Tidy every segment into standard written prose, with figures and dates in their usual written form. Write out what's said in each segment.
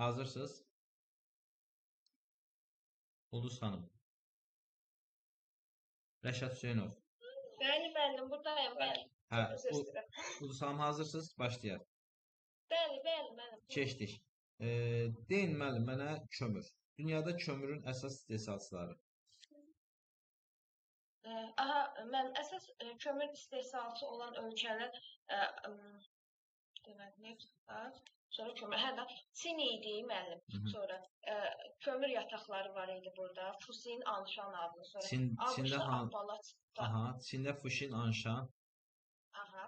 Hazırsınız? Ulduz xanım. Rəşad Hüseynov. Bəli, bəli, buradayım, bəli. Hə, Çox üzr istəyirəm. Ulduz xanım hazırsınız? Başlayaq. Bəli, bəli, bəli. Keçdik. Deyin müəllim mənə kömür. Dünyada kömürün əsas istehsalçıları. Aha, mən əsas kömür istehsalçı olan ölkələr deməli neft, qaz, sonra kömür. Hə də Çin idi müəllim. Sonra kömür yataqları var idi burada. Fusin, Anshan adlı. Sonra Çində Appalat. Aha, Çində Fuşin, Anshan. Aha.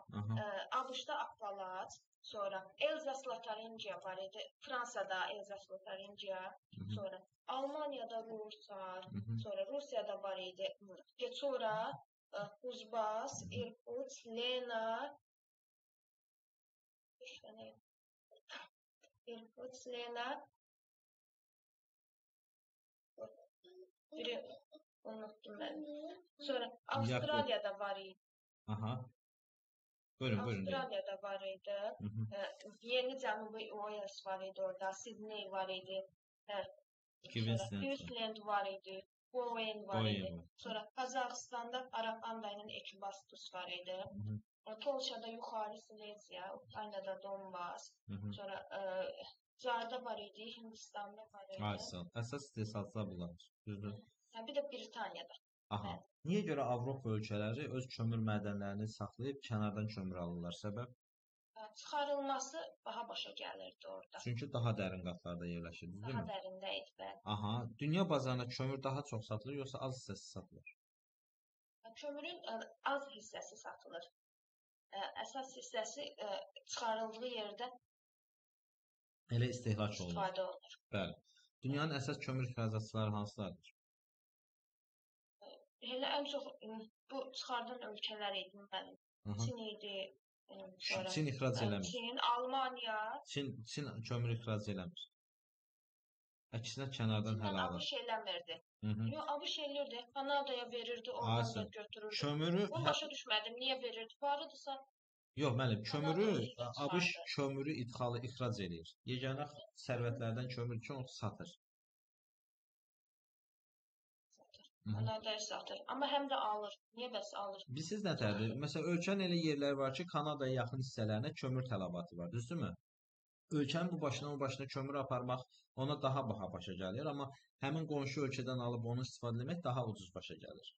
ABŞ-da Appalat. Sonra Elzas-Lotaringiya var idi. Fransada Elzas-Lotaringiya. Sonra Almaniyada Ruslar. Sonra Rusiyada var idi. Sonra Uzbas, Irkutsk, Lena. Irkutsk, Lena. Biri unuttum ben. Sonra Avustralya'da var idi. Aha. Buyurun. Avustralya'da var idi. Yeni Cənubi Wales var idi orada. Sydney var idi. Queensland var idi. Bowen var idi. Sonra Qazaxıstanda Araxandanın Ekibastus var idi. Polşada Yuxarı Silesiya, Ukraynada Donbas. Sonra Carda var idi, Hindistan'da var idi. Aysan. Əsas istehsalçılar bunlar. Düzdür. Bir də Britaniyada. Aha. Niyə görə Avropa ölkələri öz kömür mədənlərini saxlayıb kənardan kömür alırlar? Səbəb? Çıxarılması daha başa gəlirdi orada. Çünki daha dərin qatlarda yerləşir, düzdürmü? Daha dərində idi, bəli. Aha. Dünya bazarında kömür daha çox satılır, yoxsa az hissəsi satılır? Kömürün az hissəsi satılır. Əsas hissəsi çıxarıldığı yerdə elə istehlak olunur. İstifadə olunur. Bəli. Dünyanın əsas kömür ixracatçıları hansılardır? Elə ən çox bu çıxardan ölkələr idi mənim. Çin idi. Çin ixrac eləmir. Çin, Almaniya. Çin kömür ixrac eləmir. Əksinə kənardan hələ alır. ABŞ eləmirdi. Yox, ABŞ elirdi. Kanadaya verirdi, oradan da götürürdü. Kömürü Bunu başa düşmədim. Niyə verirdi? Varıdısa. Yox, müəllim, kömürü ABŞ kömürü ixrac eləyir. Yeganə sərvətlərdən kömür üçün o satır. Kanadaya satır. Amma həm də alır. Niyə bəs alır? Bilirsiniz nətərdir? Məsələn, ölkənin elə yerləri var ki, Kanadaya yaxın hissələrinə kömür tələbatı var, düzdürmü? Ölkənin bu başına kömür aparmaq ona daha baha başa gəlir, amma həmin qonşu ölkədən alıb onu istifadə etmək daha ucuz başa gəlir.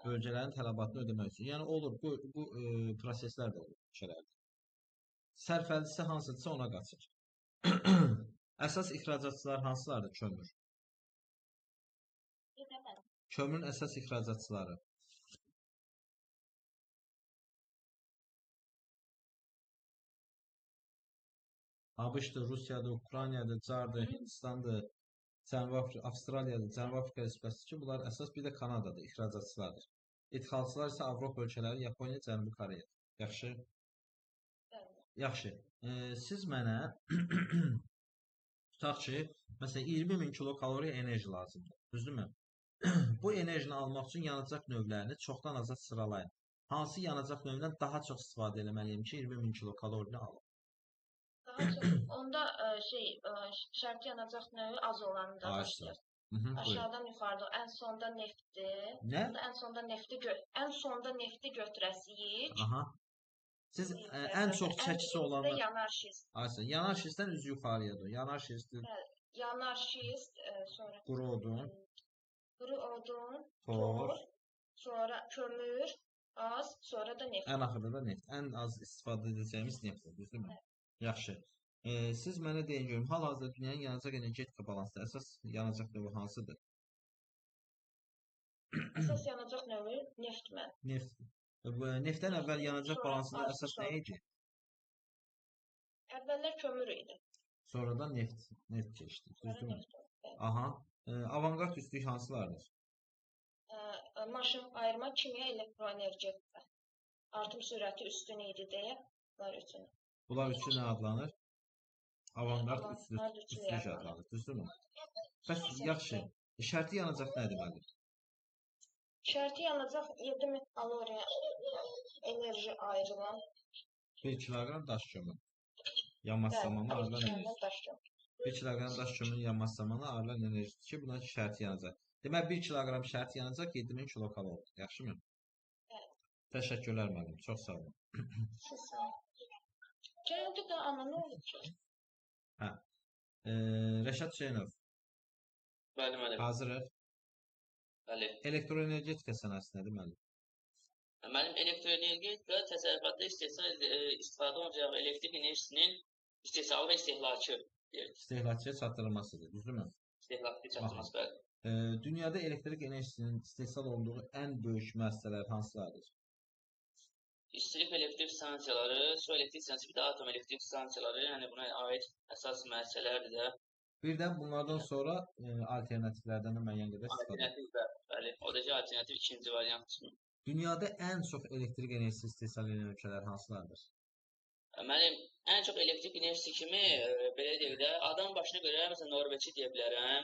Bölgələrin tələbatını ödəmək üçün. Yəni olur, bu proseslər də olur ölkələrdə. Sərfəlisi hansıdırsa ona qaçır. Əsas ixracatçılar hansılardır? Kömür. Kömürün əsas ixracatçıları. ABŞ-dır, Rusiyadır, Ukraynadır, Cardır, Hindistandır, Avstraliyadır, Cənubi Afrika Respublikası ki, bunlar əsas bir də Kanadadır, ixracatçılardır. İdxalçılar isə Avropa ölkələri, Yaponiya, Cənubi Koreya. Yaxşı? Yaxşı. Siz mənə tutaq ki, məsələn 20.000 kilokaloriya enerji lazımdır. Düzdürmü? Bu enerjini almaq üçün yanacaq növlərini çoxdan aza sıralayın. Hansı yanacaq növündən daha çox istifadə etməliyəm ki, 20.000 kilokalorini alım? Daha çox. Onda şərti yanacaq növü az olanı da başlayır. Aşağıdan yuxarıda ən sonda neftdir. Nə? Ən sonda nefti götürəsiyik. Aha. Siz ən çox çəkisi olanlar yanar şist. Aysən, yanar şistdən üzü yuxarıyadır. Yanar şistdir. Yanar şist, sonra quru odun, tor, sonra kömür, az, sonra da neft. Ən axırda da neft. Ən az istifadə edəcəyimiz neftdir, düzdürmü? Yaxşı. Siz mənə deyin görüm, hal-hazırda dünyanın yanacaq energetika balansında əsas yanacaq növü hansıdır? Əsas yanacaq növü neft mi? Neft. Neftdən əvvəl yanacaq balansında əsas nə idi? Əvvəllər kömür idi. Sonradan neft keçdi, düzdürmü? Aha. Avangard üstülük hansılardır? Maşın ayırma, kimya, elektroenergetika. Artım sürəti üstün idi deyə bunlar üçün. Bunlar üçün nə adlanır? Avangard üstülük adlanır, düzdürmü? Bəs, yaxşı. Şərti yanacaq nə deməlidir? Şərti yanacaq 7000 kaloriya enerji ayrılan 1 kiloqram daş kömür. Yanmaz zamanı ayrılan enerji. 1 kiloqram daş kömürün yanması zamanı ayrılan enerjidir ki, buna şərti yanacaq. Demək 1 kiloqram şərti yanacaq 7000 kilokalori. Yaxşımı? Evet. Təşəkkürlər müəllim. Çox sağ olun. Kısa. Görüntü de ana ne olur ki? Hə. Rəşad Hüseynov. Bəli, müəllim. Hazırıq. Bəli. Elektroenergetika sənayesi nədir müəllim? Mənim elektroenergetika təsərrüfatda istifadə olunacağı elektrik enerjisinin istehsalı və istehlakı deyək. İstehlakçıya çatdırılmasıdır, düzdürmü? İstehlakı çatdırılması, bəli. Dünyada elektrik enerjisinin istehsal olunduğu ən böyük müəssisələr hansılardır? İstilik elektrik stansiyaları, su elektrik stansiyası, bir də atom elektrik stansiyaları, yəni buna aid əsas müəssisələrdir də. Birdən bunlardan sonra alternativlərdən də müəyyən qədər istifadə edilir. Alternativ də, bəli. O da ki, alternativ ikinci variant. Dünyada ən çox elektrik enerjisi istehsal edən ölkələr hansılardır? Mənim ən çox elektrik enerjisi kimi, belə deyək də, adam başına görə məsələn Norveçi deyə bilərəm,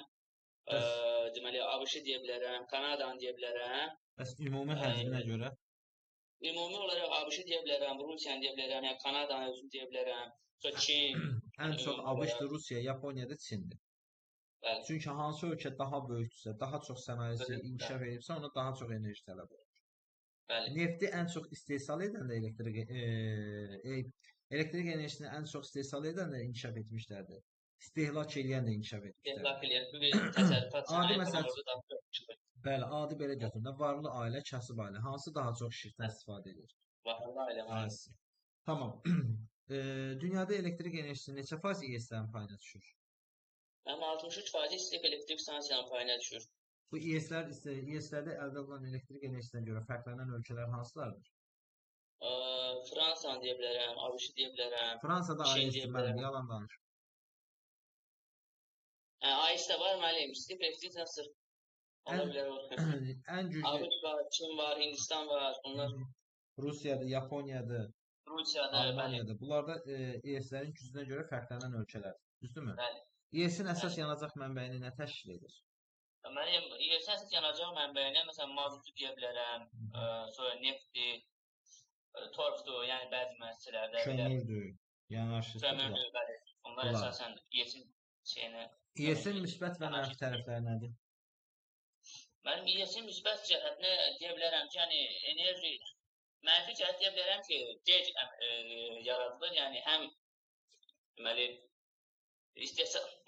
deməli ABŞ-ı deyə bilərəm, Kanadanı deyə bilərəm. Bəs ümumi həcminə görə? Ümumi olaraq ABŞ-ı deyə bilərəm, Rusiyanı deyə bilərəm, yəni Kanadanı özünü deyə bilərəm, sonra Çin. Ən çox ABŞ-dır, Rusiya, Yaponiyada Çindir. Bəli. Çünki hansı ölkə daha böyükdürsə, daha çox sənayesi inkişaf edibsə, ona daha çox enerji tələb olur. Bəli. Nefti ən çox istehsal edən də elektrik enerjisini ən çox istehsal edən də inkişaf etmişlərdir. İstehlak edən də inkişaf etmişlərdir. İstehlak edən bir təsərrüfat sənayesi. Bəli, adi belə götürəndə varlı ailə, kasıb ailə hansı daha çox işıqdan istifadə edir? Varlı ailə. Tamam. Dünyada elektrik enerjisi neçə faiz İES-lərin payına düşür? Mənim 63% istilik elektrik stansiyanın payına düşür. Bu İES-lərdə əldə olunan elektrik enerjisinə görə fərqlənən ölkələr hansılardır? Fransanı deyə bilərəm, ABŞ-ı deyə bilərəm. Fransada AES-dir, müəllim, yalan danış. AES-də var, müəllim, istilik elektrik stansiyası. Ola bilər o. Ən güclü ABŞ var, Çin var, Hindistan var, bunlar. Rusiyadır, Yaponiyadır, Almaniyadır. Bəli. Bunlarda İES-lərin gücünə görə fərqlənən ölkələrdir. Düzdürmü? Bəli. İES-in əsas yanacaq mənbəyini nə təşkil edir? Mənim İES-in əsas yanacaq mənbəyinə məsələn mazutu deyə bilərəm, sonra neftdir, torfdur, yəni bəzi müəssisələrdə. Kömürdür, yanaşıcıdır. Kömürdür, bəli. Bunlar əsasən İES-in şeyinə. İES-in müsbət və mənfi tərəfləri nədir? Mənim İES-in müsbət cəhətinə deyə bilərəm ki, yəni enerji, mənfi cəhət deyə bilərəm ki, gec yaradılır, yəni həm deməli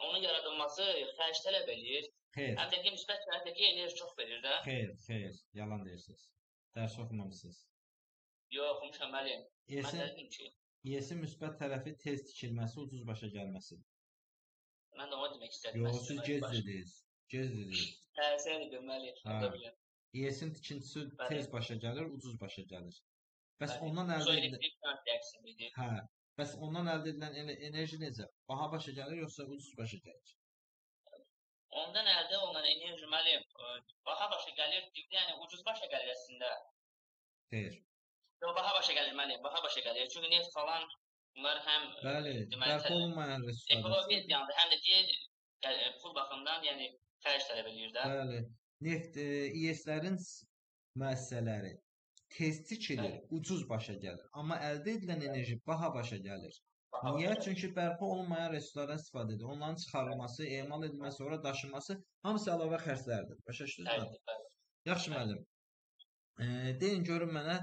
onun yaradılması xərc tələb eləyir. Xeyr. Həm də ki, müsbət cəhətdəki enerji çox verir də. Xeyr, yalan deyirsiniz. Dərs oxumamısınız. Yox, oxumuşam müəllim. Mən dedim ki, İES-in müsbət tərəfi tez tikilməsi, ucuz başa gəlməsidir. mən də onu demək istədim. Yox, siz gec dediniz. Sən dedim müəllim. İES-in tikintisi tez başa gəlir, ucuz başa gəlir. Bəs ondan əldə edilən enerji necə? Baha başa gəlir yoxsa ucuz başa gəlir? Ondan əldə olunan enerji müəllim baha başa gəlir, yəni ucuz başa gəlir əslində. Xeyr. Yox, baha başa gəlir müəllim, baha başa gəlir. Çünki neft falan bunlar həm bərpa olunmayan resurslardır. Ekologiya ziyandır, həm də ki pul baxımından yəni xərc tələb eləyir də. Bəli. Neft İES-lərin müəssisələri tez tikilir, ucuz başa gəlir. Amma əldə edilən enerji baha başa gəlir. Niyə? Çünki bərpa olunmayan resurslardan istifadə edir. Onların çıxarılması, emal edilməsi, sonra daşınması hamısı əlavə xərclərdir. Başa düşdünüzmü? Yaxşı müəllim. Deyin görün mənə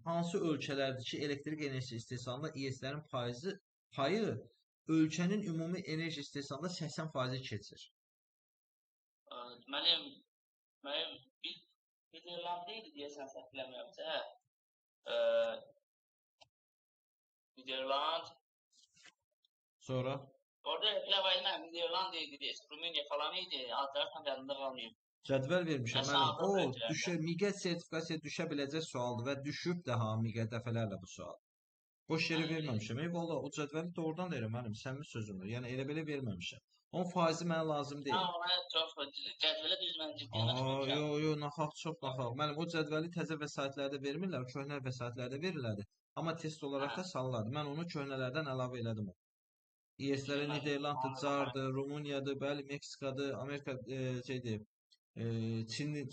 hansı ölkələrdir ki, elektrik enerjisi istehsalında İES-lərin payı ölkənin ümumi enerji istehsalında 80% keçir. Mənim Niderland idi deyəsən səhvləmirəmsə. Niderland. Sonra? Orada filan mənim Niderland idi, Rumıniya falan idi. Adları tam yadımda qalmıyor. Cədvəl vermişəm mənim. O, miqət sertifikasiya düşə biləcək sualdır və düşüb də miqət dəfələrlə bu sual. Boş yeri verməmişəm. Valla o cədvəli doğrudan verirəm mənim, səmimi sözümdür. Yəni elə belə verməmişəm. Onun faizi mənə lazım deyil. Mən çox cədvələ düz mən ciddi Yox, naxaq, çox naxaq. Mənim o cədvəli təzə vəsaitlərdə vermirlər, köhnə vəsaitlərdə verirlərdi. Amma test olaraq da salırlardı. Mən onu köhnələrdən əlavə elədim. İES-ləri Niderlanddır, Cardır, Rumıniyadır, bəli, Meksikadır, Amerika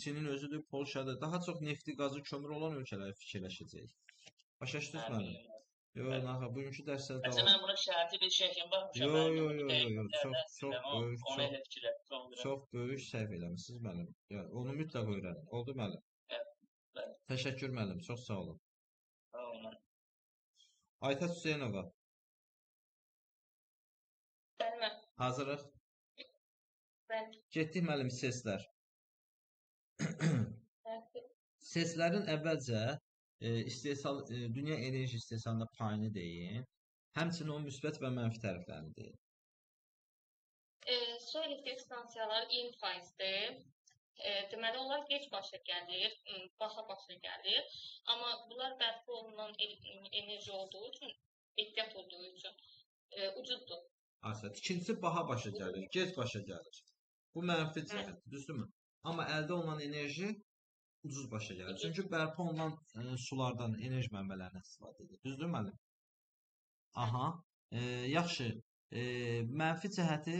Çinin özüdür, Polşadır. Daha çox nefti, qazı, kömür olan ölkələri fikirləşəcəyik. Başa düşdünüz mənim? Yo, naxa, bugünkü dərslərdə Mesela ben bunun şərti bir şey kimi bakmışam. Yo, Ben yo, bunu yo, yo, yo, dəqiqlərdə çox istəyirəm. böyük, Onu elə fikirləşdim. Sonra. çox böyük səhv eləmisiniz müəllim. Ya, onu mütləq öyrənin. Oldu müəllim. Evet. Təşəkkür müəllim, çox sağ olun. Tamam. Aytət Hüseynova, Bəli, hazırıq. bəli. Getdik müəllim seslər. Bəli. Seslərin əvvəlcə dünya enerji istehsalında payını deyin. Həmçinin onun müsbət və mənfi tərəflərini deyin. Su elektrik stansiyaları 20%-dir. Deməli, onlar gec başa gəlir, baha başa gəlir. Amma bunlar bərpa olunan enerji olduğu üçün, ehtiyat olduğu üçün ucuzdur. Aslında ikincisi baha başa gəlir, gec başa gəlir. Bu mənfi cəhətdir, düzdürmü? Amma əldə olunan enerji ucuz başa gəlir. Çünki bərpa olunan sulardan, enerji mənbələrindən istifadə edir. Düzdür müəllim? Aha. Yaxşı. Mənfi cəhəti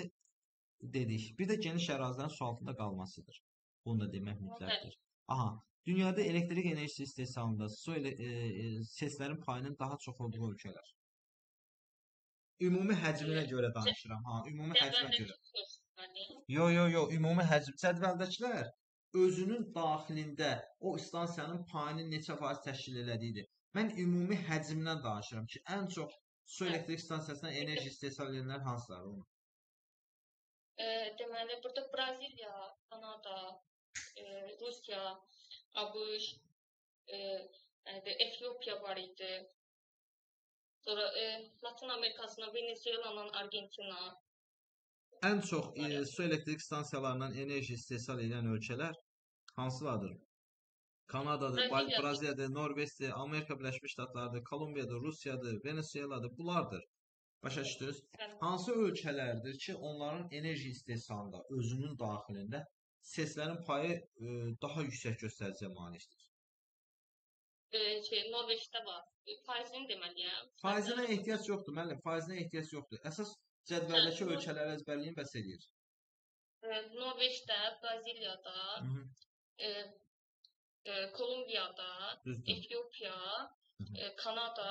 dedik. Bir də geniş ərazilərin su altında qalmasıdır. Bunu da demək mütləqdir. Aha. Dünyada elektrik enerjisi istehsalında seslərin payının daha çox olduğu ölkələr. Ümumi həcminə görə danışıram. Ha, ümumi həcmə görə. Yo, yo, yo, ümumi həcm. Cədvəldəkilər özünün daxilində o stansiyanın payını neçə faiz təşkil elədiyidir. Mən ümumi həcmdən danışıram ki, ən çox su elektrik stansiyasından enerji istehsal edənlər hansılar onu? Deməli, burada Braziliya, Kanada, Rusiya, ABŞ, Efiopiya var idi. Sonra Latin Amerikasında Venezuela'nın Argentina. Ən çox su elektrik stansiyalarından enerji istehsal edən ölkələr hansılardır? Kanadadır, Braziliyadır, Norveçdir, Amerika Birləşmiş Ştatlarıdır, Kolumbiyadır, Rusiyadır, Venezueladır. Bunlardır. Başa düşdünüz? Hansı ölkələrdir ki, onların enerji istehsalında, özünün daxilində seslərin payı daha yüksək göstəriciyə malikdir? Norveçdə var. Faizini deməliyəm. Faizinə ehtiyac yoxdur, müəllim. Faizinə ehtiyac yoxdur. Əsas cədvəldəki ölkələri əzbərləyin bəs edir. Norveçdə, Braziliyada, Kolumbiyada, Efiopiya, Kanada,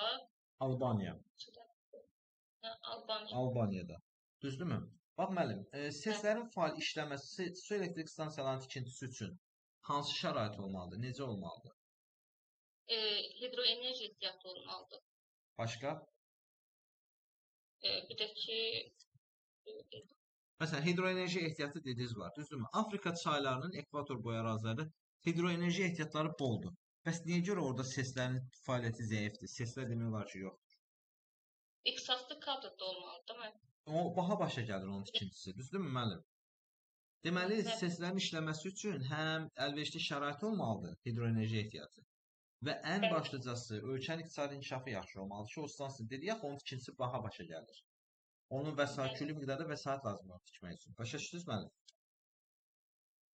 Albaniya. Albaniyada. Düzdürmü? Bax müəllim, seslərin faal işləməsi su elektrik stansiyalarının tikintisi üçün hansı şərait olmalıdır? Necə olmalıdır? Hidroenerji ehtiyatı olmalıdır. Başqa? Bir də ki... Məsələn, hidroenerji ehtiyatı dediniz var, düzdürmü? Afrika çaylarının ekvator boyu əraziləri hidroenerji ehtiyatları boldur. Bəs niyə görə orada seslərin fəaliyyəti zəifdir? Seslər demək olar ki, yoxdur. İxtisaslı kadrda olmalıdır, değil mi? O baha başa gəlir onun tikintisi, düzdürmü müəllim? Deməli, seslərin işləməsi üçün həm əlverişli şərait olmalıdır hidroenerji ehtiyatı və ən başlıcası ölkənin iqtisadi inkişafı yaxşı olmalıdır ki, o stansiya dedik axı onun tikintisi baha başa gəlir. Onun külli miqdarda vəsait lazımdır onu tikmək üçün. Başa düşdünüz müəllim?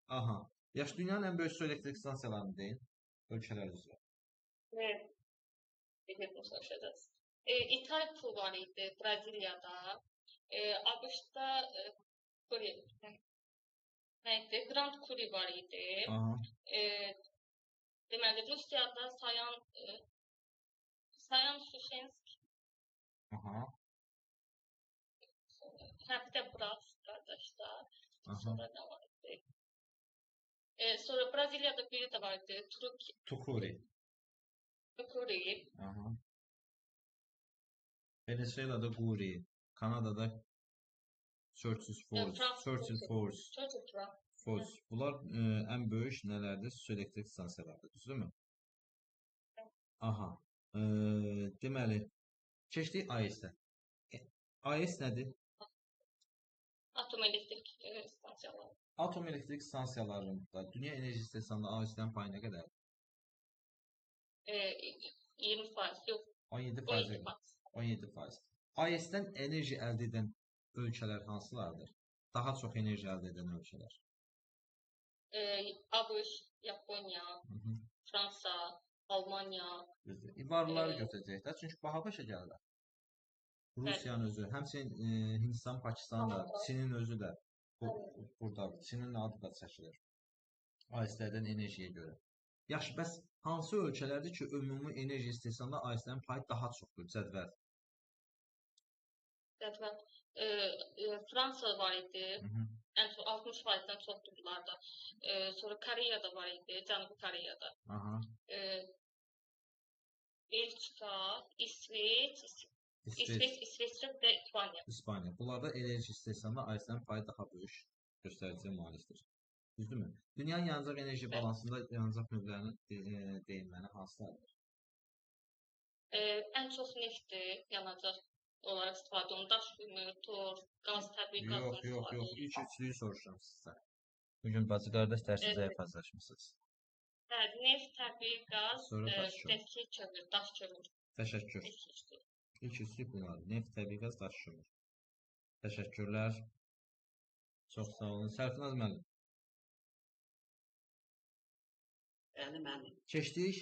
Aha. Yaxşı, dünyanın ən böyük su elektrik stansiyalarını deyin. Ölkələr üzrə. Evet. İtalya var idi Braziliyada. ABŞ-da Grand Kuri var idi. Deməli, Rusiyada Sayan Şuşensk. Bir də Braz qardaşlar. Sonra nə var idi? Sonra Braziliyada biri də var idi. Tukuri. Venezuela'da Guri. Kanada'da Churchill Falls. Bunlar ən böyük nələrdir? Su elektrik stansiyalarıdır, düzdürmü? Aha. Deməli, keçdik AES-ə. AES nədir? Atom elektrik stansiyaları. Atom elektrik stansiyalarında dünya enerji istehsalında AES-lərin payı nə qədərdir? 20%, yox. 17%. 17%. AES-dən enerji əldə edən ölkələr hansılardır? Daha çox enerji əldə edən ölkələr. ABŞ, Yaponiya, Fransa, Almaniya. Varlıları götürəcək də, çünki baha başa gəlirlər. Rusiyanın özü, həmçinin Hindistan, Pakistan da, Çinin özü də buradadır. Çinin adı da çəkilir. AES-lərdən enerjiyə görə. Yaxşı, bəs hansı ölkələrdir ki, ümumi enerji istehsalında AES-lərin payı daha çoxdur? Cədvəl. Cədvəl. Fransa var idi. Ən çox 60%-dən çoxdur bunlarda. Sonra Koreyada var idi, Cənubi Koreyada. Belçika, İsveç və İspaniya. İspaniya. Bunlarda enerji istehsalında AES-lərin payı daha böyük göstəriciyə malikdir. Düzdürmü? Dünyanın yanacaq enerji balansında yanacaq növlərinin deyilməni hansılardır? Ən çox neftdir, yanacaq olaraq istifadə olunur. Daş kömür, torf, qaz, təbii qazdan istifadə olunur. İlk üçlüyü soruşuram sizdən. Bugün bacı qardaş dərsizə fazlaşmısınız. Neft, təbii qaz, kömür, daş kömür. Təşəkkür. İlk üçlük bunlar. Neft, təbii qaz, daş kömür. Təşəkkürlər. Çox sağ olun. Sərfinaz müəllim. Mənim. Keçdik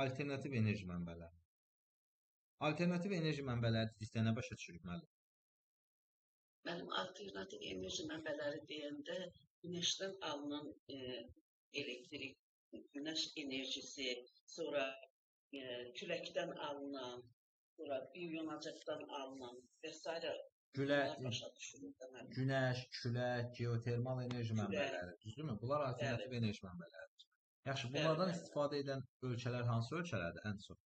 alternativ enerji mənbələri. Alternativ enerji mənbələri dedikdə nə başa düşürük müəllim? Mənim alternativ enerji mənbələri deyəndə günəşdən alınan elektrik, günəş enerjisi, sonra küləkdən alınan, sonra bioyanacaqdan alınan və s. Günəş, külək, geotermal enerji mənbələri, düzdürmü? Bunlar alternativ enerji mənbələridir. Yaxşı, bunlardan istifadə edən ölkələr hansı ölkələrdir ən çox?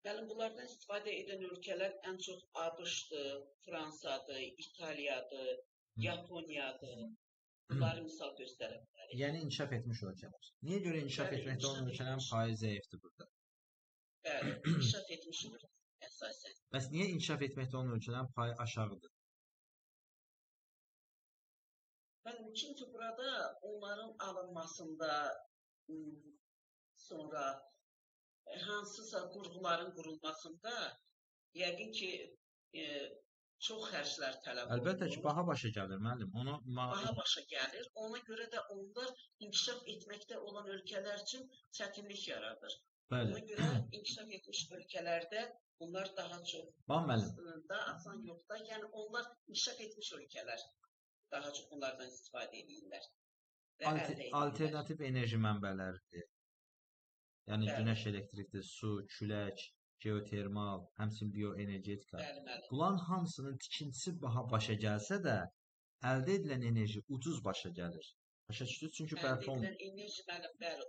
Bəli, bunlardan istifadə edən ölkələr ən çox ABŞ-dır, Fransadır, İtaliyadır, Yaponiyadır. Bunları misal göstərə bilərik. Yəni inkişaf etmiş ölkələr. Niyə görə inkişaf etməkdə olan ölkələrin payı zəifdir burada? Bəli, inkişaf etmiş ölkələr əsasən. Bəs niyə inkişaf etməkdə olan ölkələrin payı aşağıdır? Bəli, çünki burada onların alınmasında, sonra hansısa qurğuların qurulmasında yəqin ki, çox xərclər tələb olunur. Əlbəttə ki, baha başa gəlir müəllim. Baha başa gəlir. Ona görə də onlar inkişaf etməkdə olan ölkələr üçün çətinlik yaradır. Ona görə inkişaf etmiş ölkələrdə bunlar daha çox da asan yoxdur. Yəni onlar inkişaf etmiş ölkələr daha çox bunlardan istifadə edirlər. Alternativ enerji mənbələridir. Yəni günəş elektrikdir, su, külək, geotermal, həmçinin bioenergetika. Bunların hamısının tikintisi baha başa gəlsə də, əldə edilən enerji ucuz başa gəlir. Başa düşdünüz? Çünki bərpa olunur. Əldə edilən enerji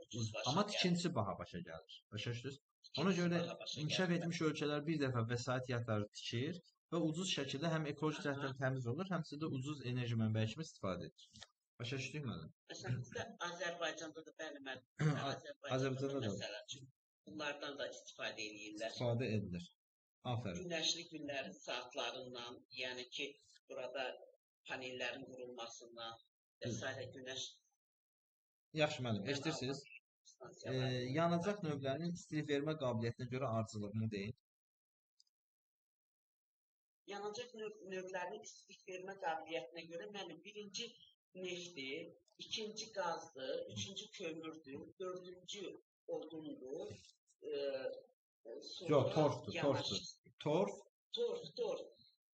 ucuz başa gəlir. Amma tikintisi baha başa gəlir. Başa düşdünüz? Ona görə inkişaf etmiş ölkələr bir dəfə vəsait yatırı tikir və ucuz şəkildə həm ekoloji cəhətdən təmiz olur, həmçinin də ucuz enerji mənbəyi kimi istifadə edir. Başa düşdük müəllim? Məsələn, bizdə Azərbaycanda da bəli müəllim. Azərbaycanda da məsəl üçün bunlardan da istifadə edirlər. İstifadə edilir. Afərin. Günəşli günlərin saatlarından, yəni ki, burada panellərin qurulmasından və s. günəş. Yaxşı müəllim, eşidirsiniz? Yanacaq növlərinin istilik vermə qabiliyyətinə görə ardıcıllığını deyin. Yanacaq növlərinin istilik vermə qabiliyyətinə görə mənim birinci neftdir, ikinci qazdır, üçüncü kömürdür, dördüncü odundur. Yox, torfdur.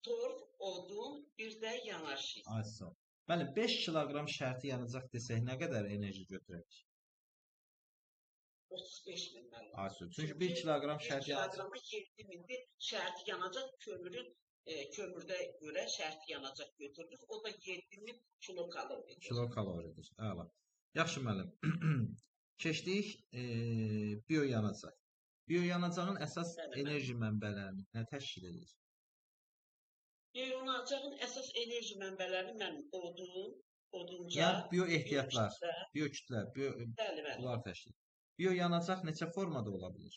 Torf, odun, bir də yanaşıq. Aysa. Bəli, 5 kiloqram şərti yanacaq desək nə qədər enerji götürək? 35 min mənim. Aysa. Çünki 1 kiloqram şərti yanacaq. 7 mindir şərti yanacaq kömürdə görə şərti yanacaq götürülür. O da 7000 kilokaloridir. Kilokaloridir. Əla. Yaxşı müəllim. Keçdik bioyanacaq. Bioyanacağın əsas enerji mənbələrini nə təşkil edir? Bioyanacağın əsas enerji mənbələri mənim odunca, yəni bioehtiyatlar, biokütlə, bunlar təşkil edir. Bioyanacaq neçə formada ola bilir?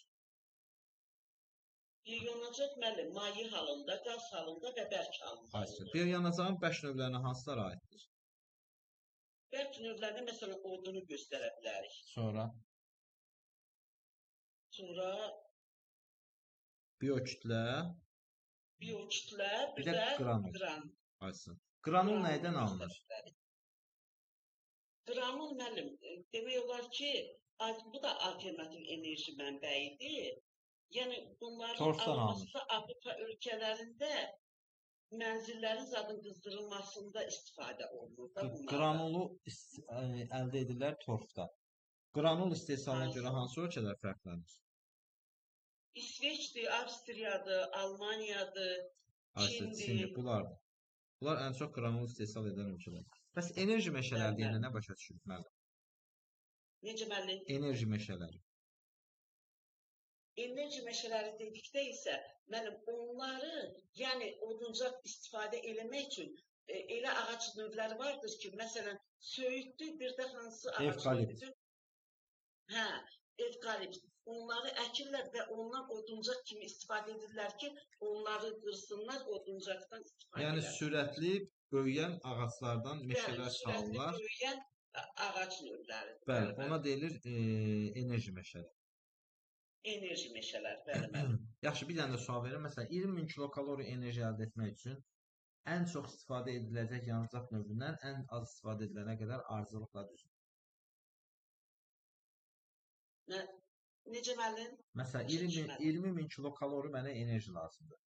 Bioyanacaq mənim maye halında, qaz halında və bərk halında. Bioyanacağın bəş növlərinə hansılara aiddir? Bərk növlərinə məsələn odunu göstərə bilərik. Sonra biokütlə, bir də qranul. Qranul nədən alınır? Qranul mənim demək olar ki, bu da alternativ enerji mənbəyidir. Yəni bunların alınması Avropa ölkələrində mənzillərin zadın qızdırılmasında istifadə olunur. Qranulu əldə edirlər torfdan. Qranul istehsalına görə hansı ölkələr fərqlənir? İsveçdir, Avstriyadır, Almaniyadır, Çindir. Bunlardır. Bunlar ən çox qranul istehsal edən ölkələr. Bəs enerji meşələri deyəndə nə başa düşürük müəllim? Necə müəllim? Enerji meşələri. Enerji meşələri dedikdə isə müəllim onları, yəni oduncaq istifadə eləmək üçün elə ağac növləri vardır ki, məsələn, söyüddür, bir də hansı ağac növüdür? Hə, evkalipt. Onları əkirlər və ondan oduncaq kimi istifadə edirlər ki, onları qırsınlar, oduncaqdan istifadə edirlər. Yəni sürətli böyüyən ağaclardan meşələr salırlar. Sürətli böyüyən ağac növləri. Bəli, ona deyilir enerji meşələri. Enerji meşələr, bəli, müəllim. Yaxşı, bir dənə də sual verin. Məsələn, 20 min kilokalori enerji əldə etmək üçün ən çox istifadə ediləcək yanacaq növündən ən az istifadə edilənə qədər ardıcıllıqla düzün. Necə müəllim? Məsələn, 20 min kilokalori mənə enerji lazımdır.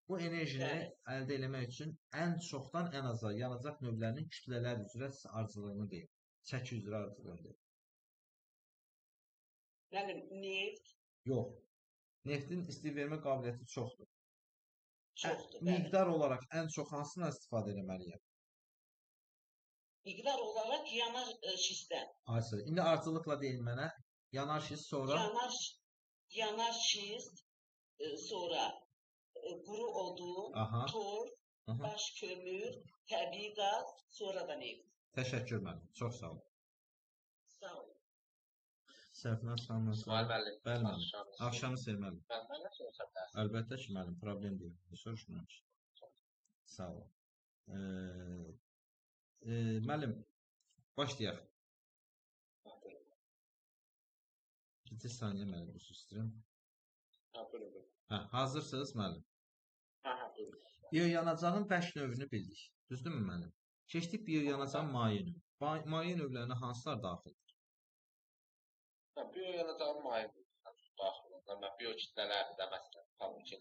Bu enerjini əldə etmək üçün ən çoxdan ən aza yanacaq növlərinin kütlələr üzrə ardıcıllığını deyil. Çəki üzrə ardıcıllığını deyil. Müəllim, neft? Yox. Neftin istivermə qabiliyyəti çoxdur. Çoxdur. Miqdar olaraq ən çox hansından istifadə etməliyəm? Miqdar olaraq yanar şistdən. Ayşə, indi ardıcıllıqla deyin mənə. Yanar şist sonra? Yanar şist, sonra quru odun, torf, daş kömür, təbii qaz, sonra da neft. Təşəkkür müəllim. Çox sağ olun. Sağ olun. Səhvlər sanmaz. Bəli, müəllim. Axşamı sevə müəllim. Mən soruşam da. Əlbəttə ki, müəllim, problem deyil. Soruşmuram ki. Sağ olun. Müəllim, başlayaq. Bir saniyə müəllim, bu sistem. Hazırsınız müəllim? Biyoyanacağın 5 növünü bildik. Düzdürmü müəllim? Keçdik biyoyanacağın maye növü. Maye növlərinə hansılar daxildir? Biyoyanacağın maye növlərinə daxildir. Biyokitlələrdir də məsələn, tabii ki.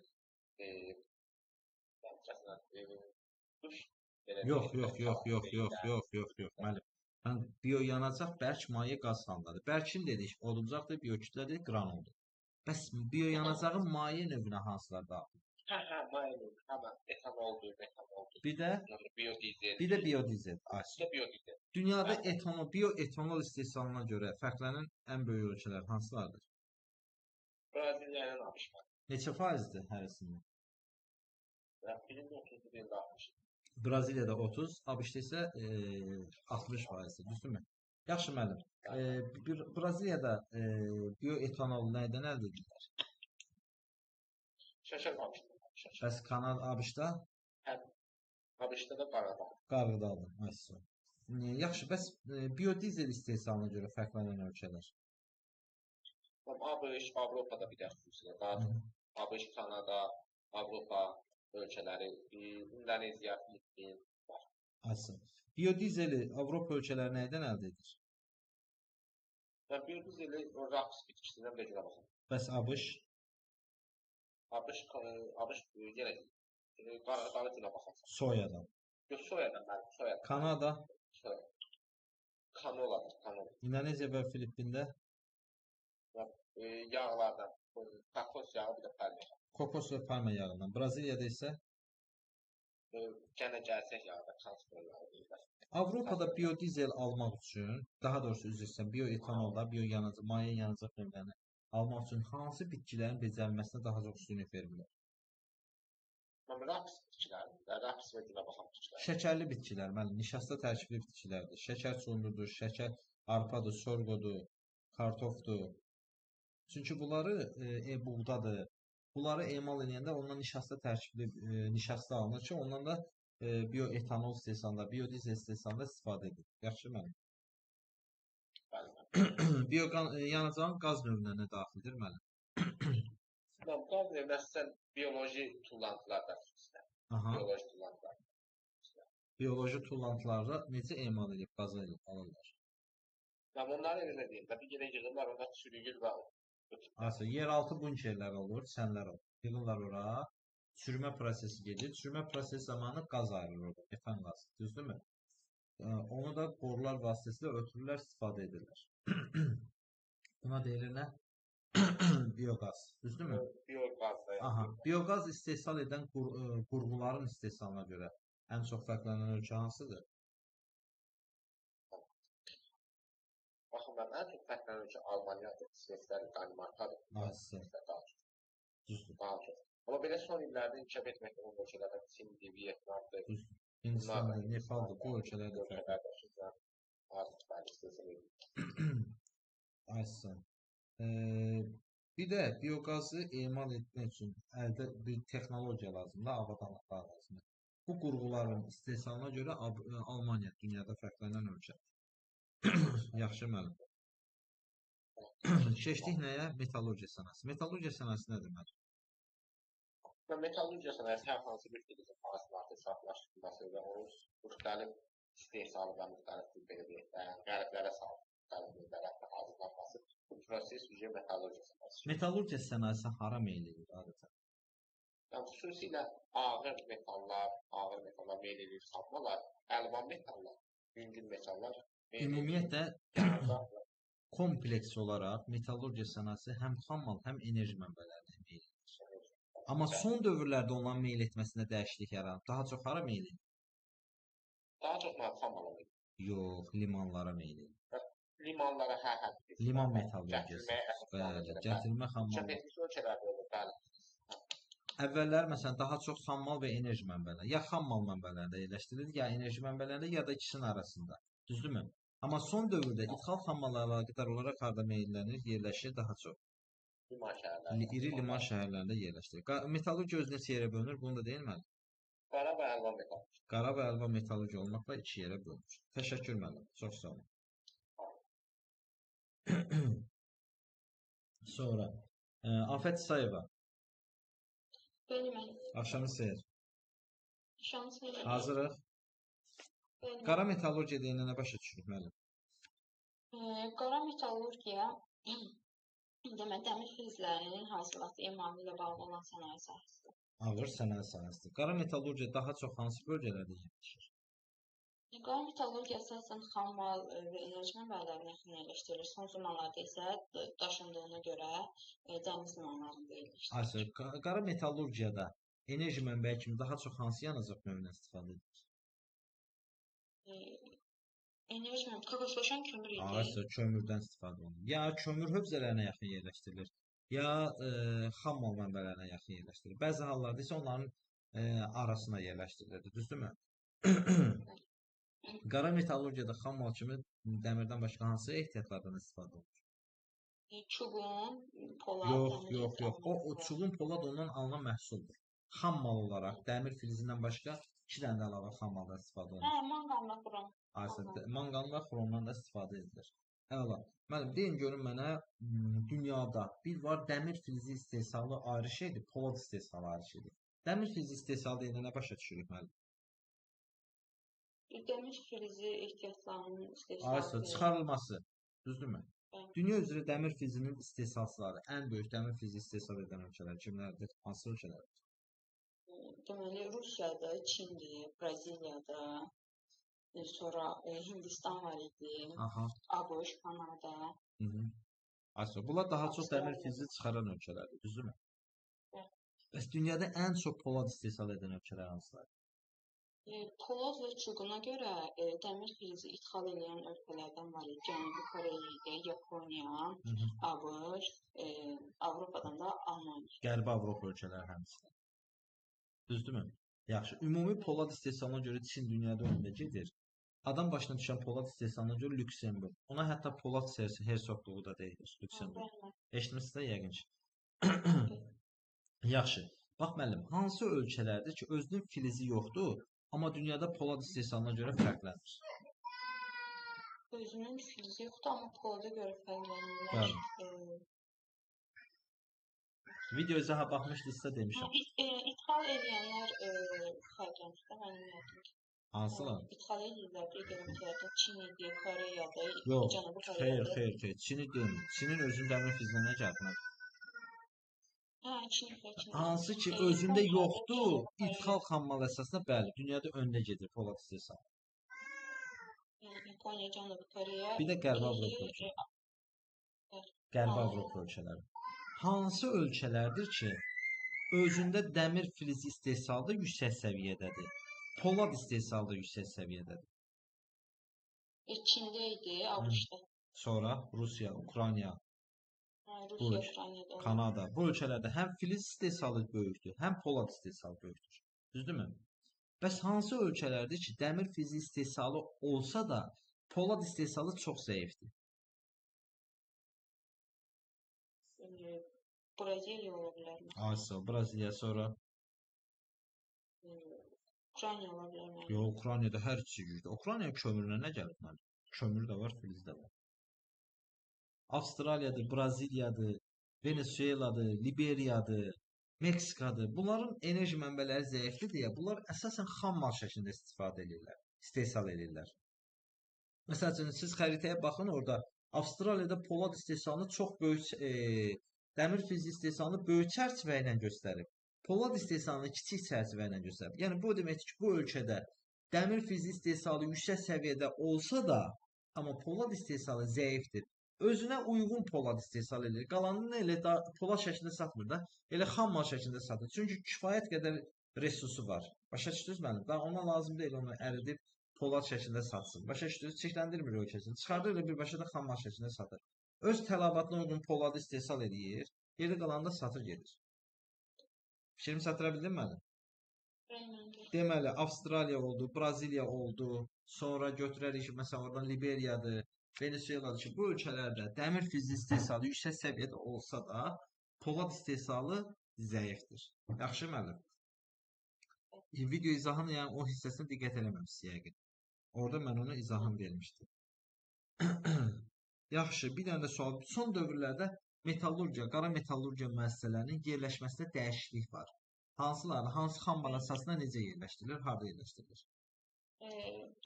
Yox, müəllim. Biyoyanacaq bərk maye qaz halındadır. Bərkin dedik, oduncaqdır, biyokitlədir, qranuldur. Bəs biyoyanacağın maye növünə hansılar daxildir? Maye növü. Həmən etanoldur, metanoldur. Bir də biyodizel. Bir də biyodizel. Dünyada bioetanol istehsalına görə fərqlənən ən böyük ölkələr hansılardır? Braziliya ilə ABŞ. Neçə faizdir hərəsində? Birində 30, birində 60. Braziliyada 30, ABŞ-da isə 60%, düzdürmü? Yaxşı müəllim. Braziliyada bioetanol nədən əldə edirlər? Şəkər qamışdır. Bəs Kanada, ABŞ-da? ABŞ-da da qarıdadır. Qarıdadır. Yaxşı, bəs biodizel istehsalına görə fərqlənən ölkələr? ABŞ, Avropada bir dərs xüsusilə. ABŞ, Kanada, Avropa ölkələri, İndoneziya, Filipin var. Biodizeli Avropa ölkələri nədən əldə edir? Biodizeli raps bitkisindən də görə baxın. Bəs ABŞ? ABŞ yenə qarı günə baxarsan. Soyadan. Yox, soyadan, mənim, soyadan. Kanada? Soyadan. Kanoladır, kanola. İndoneziya və Filipində? Yağlardan, kokos yağı, bir də palma yağı. Kokos və palma yağından. Braziliyada isə? Gənə gəlsək yağı da, transfer yağı deyirlər. Avropada biodizel almaq üçün, daha doğrusu üzr istəyirəm, bioetanolda, maye yanacaq növlərini almaq üçün hansı bitkilərin becərilməsinə daha çox üstünlük verirlər? Raps bitkilərdir, raps və günə baxan bitkilər. Şəkərli bitkilər, müəllim, nişasta tərkibli bitkilərdir. Şəkər çulludur, şəkər arpadır, sorğodur, kartofdur. Çünki bunları buğdadır. Bunları emal edəndə ondan nişasta tərkibli nişasta alınır ki, ondan da bioetanol istehsalında, biodizel istehsalında istifadə edilir. Yaxşı müəllim? Biyoyanacağın qaz növünə nə daxildir müəllim? Qaz növünə sən bioloji tullantılardan xüsusilə. Bioloji tullantılar. Bioloji tullantılarda necə emal edib qazı alırlar? Onları elə deyim, bir yerə yığırlar, onda çürüyür və yeraltı bunkerlər olur, çənlər olur. Yığırlar ora, çürümə prosesi gedir. Çürümə prosesi zamanı qaz ayrılır orada, metan qaz. Düzdürmü? Onu da borular vasitəsilə ötürürlər, istifadə edirlər. Buna deyilir nə? Bioqaz. Düzdürmü? Bioqaz da Aha. yəni. Bioqaz istehsal edən qurğuların istehsalına görə ən çox fərqlənən ölkə hansıdır? Baxın, mən ən çox fərqlənən ölkə Almaniyadır, İsveçlər, Danimarkadır. Düzdür. Daha çox. Amma belə son illərdə inkişaf etməkdə olan ölkələrdən Çindir, Vyetnamdır. Hindistandır, Nepaldır, bu ölkələrdə fərqlənir. Aysan. Bir də bioqazı emal etmək üçün əldə bir texnologiya lazımdır, avadanlıqlar lazımdır. Bu qurğuların istehsalına görə Almaniya dünyada fərqlənən ölkədir. Yaxşı müəllim. Keçdik nəyə? Metallurgiya sənayesi. Metallurgiya sənayesi nədir müəllim? Metallurgiya sənayesi hər hansı bir filizin hasılatı, saflaşdırılması və onun müxtəlif istehsalı və müxtəlif belə deyək, qəliblərə salıb, müxtəlif növlərə hazırlanması. Bu proses metallurgiya sənayesi. Metallurgiya sənayesi hara meyl edir adətən? Yəni, xüsusilə ağır metallar meyl edir, sapmalar, əlvan metallar, yüngül metallar. Ümumiyyətlə, kompleks olaraq metallurgiya sənayesi həm xammal, həm enerji mənbələrinə meyl edir. Amma son dövrlərdə onların meyl etməsində dəyişiklik yaranıb. Daha çox hara meyl edir? Daha çox xammala meyl edir. Yox, limanlara meyl edir. Limanlara, hə. Liman metallurgiyası. Bəli, gətirmə xammal. Əvvəllər məsələn daha çox xammal və enerji mənbələri, ya xammal mənbələrində yerləşdirilir, ya enerji mənbələrində, ya da ikisinin arasında. Düzdürmü? Amma son dövrdə ithal xammallarla əlaqədar olaraq harda meylənir, yerləşir daha çox. İri liman şəhərlərində yerləşdirir. Metallurgiya özü neçə yerə bölünür, bunu da deyilməli. Qara və əlvan metallurgiya. Qara və əlvan metallurgiya olmaqla 2 yerə bölünür. Təşəkkür müəllim. Çox sağ olun. Sonra Afət İsayeva. Bəli. Axşamınız xeyir. Axşamınız xeyir. Hazırıq. Qara metallurgiya deyilən nə başa düşürük müəllim? Qara metallurgiya demək, dəmir filizlərinin hasilatı emalı ilə bağlı olan sənaye sahəsidir. Ağır sənaye sahəsidir. Qara metallurgiya daha çox hansı bölgələrdə yerləşir? Qara metallurgiya əsasən xammal və enerji mənbələrinə yaxın yerləşdirilir. Son zamanlarda isə daşındığına görə dəniz limanlarında yerləşdirilir. Qara metallurgiyada enerji mənbəyi kimi daha çox hansı yanacaq növündən istifadə edilir? Enerji mənbəyi kakoslaşan kömür idi. Kömürdən istifadə olunur. Ya kömür hövzələrinə yaxın yerləşdirilir, ya xammal mənbələrinə yaxın yerləşdirilir. Bəzi hallarda isə onların arasına yerləşdirilir. Düzdürmü? Qara metallurgiyada xammal kimi dəmirdən başqa hansı ehtiyatlardan istifadə olunur? Çubuğun, polad. Yox. O çubuğun, polad ondan alınan məhsuldur. Xammal olaraq dəmir filizindən başqa 2 dənə də əlavə xammaldan istifadə olunur. Manqanla xrom. Manqan və xromdan da istifadə edilir. Əla. Müəllim, deyin görün mənə, dünyada bir var dəmir filizi istehsalı ayrı şeydir, polad istehsalı ayrı şeydir. Dəmir filizi istehsalı deyilən nə başa düşürük müəllim? Dəmir filizi ehtiyatlarının istehsalı. Çıxarılması. Düzdürmü? Dünya üzrə dəmir filizinin istehsalçıları, ən böyük dəmir filizi istehsal edən ölkələr kimlərdir? Hansı ölkələrdir? Deməli, Rusiyada, Çindir, Braziliyada, sonra Hindistan var idi, ABŞ, Kanada. Bunlar daha çox dəmir filizi çıxaran ölkələrdir, düzdürmü? Bəs dünyada ən çox polad istehsal edən ölkələr hansılardır? Polad və çubuğuna görə dəmir filizi ixal edən ölkələrdən var idi. Cənubi Koreya idi, Yaponiya, ABŞ, Avropadan da Almaniya. Qərbi Avropa ölkələri həmçinin. Düzdürmü? Yaxşı. Ümumi polad istehsalına görə Çin dünyada öndə gedir. Adam başına düşən polad istehsalına görə Lüksemburq. Ona hətta polad hersoqluğu da deyilir. Lüksemburq. Eşitmişsiniz də yəqin ki. Yaxşı. Bax müəllim, hansı ölkələrdir ki, özünün filizi yoxdur, amma dünyada polad istehsalına görə fərqlənir? Özünün filizi yoxdur, amma polada görə fərqlənirlər. Video izah baxmışdınızsa demişəm. İthal edənlər fərqlənir də mənim yadımda. Hansılar? İthal edirlər digər ölkələrdə, Çin idi, Koreyada, Cənubi Koreyada. Xeyr. Çini deyil. Çinin özünün dəmir filizinə nə gəlmir? Çin. Hansı ki özündə yoxdur, ithal xammal əsasında bəli, dünyada öndə gedir polad istehsalı. Yaponiya, Cənubi Koreya. Bir də Qərbi Avropa ölkələri. Qərbi Avropa ölkələri. Hansı ölkələrdir ki, özündə dəmir filizi istehsalı yüksək səviyyədədir? Polad istehsalı yüksək səviyyədədir. Çində idi, ABŞ-da. Sonra Rusiya, Ukrayna, Rusiya, Ukraynada. Kanada. Bu ölkələrdə həm filiz istehsalı böyükdür, həm polad istehsalı böyükdür. Düzdürmü? Bəs hansı ölkələrdir ki, dəmir filizi istehsalı olsa da, polad istehsalı çox zəifdir? Braziliya ola bilərmi? Asiya, Braziliya, sonra Ukrayna ola bilərmi? Yox, Ukraynada hər ikisi güclü. Ukrayna kömürünə nə gəlib mənim? Kömür də var, filiz də var. Avstraliyadır, Braziliyadır, Venezueladır, Liberiyadır, Meksikadır. Bunların enerji mənbələri zəifdir deyə bunlar əsasən xam mal şəklində istifadə edirlər, istehsal edirlər. Məsələn, siz xəritəyə baxın, orada Avstraliyada polad istehsalını çox böyük, dəmir filizi istehsalını böyük çərçivə ilə göstərib. Polad istehsalını kiçik çərçivə ilə göstərib. Yəni bu deməkdir ki, bu ölkədə dəmir filizi istehsalı yüksək səviyyədə olsa da, amma polad istehsalı zəifdir. Özünə uyğun polad istehsal edir. Qalanını elə polad şəklində satmır da, elə xam mal şəklində satır. Çünki kifayət qədər resursu var. Başa düşdünüz mənim? Daha ona lazım deyil onu əridib polad şəklində satsın. Başa düşdünüz? Çirkləndirmir ölkəsini. Çıxardır elə birbaşa da xam mal şəklində satır. Öz tələbatına uyğun poladı istehsal edir. Geri qalanını da satır gedir. Fikrimi çatdıra bildim mənim? Deməli, Avstraliya oldu, Braziliya oldu. Sonra götürərik ki, məsələn, oradan Liberiyadır, Venezueladır ki, bu ölkələrdə dəmir filizi istehsalı yüksək səviyyədə olsa da, polad istehsalı zəifdir. Yaxşı müəllim? Video izahını, yəni o hissəsinə diqqət eləməmişsiniz yəqin. Orada mən ona izahını vermişdim. Yaxşı, bir dənə də sual. Son dövrlərdə metallurgiya, qara metallurgiya müəssisələrinin yerləşməsində dəyişiklik var. Hansıları, hansı xam mal əsasında necə yerləşdirilir, harada yerləşdirilir?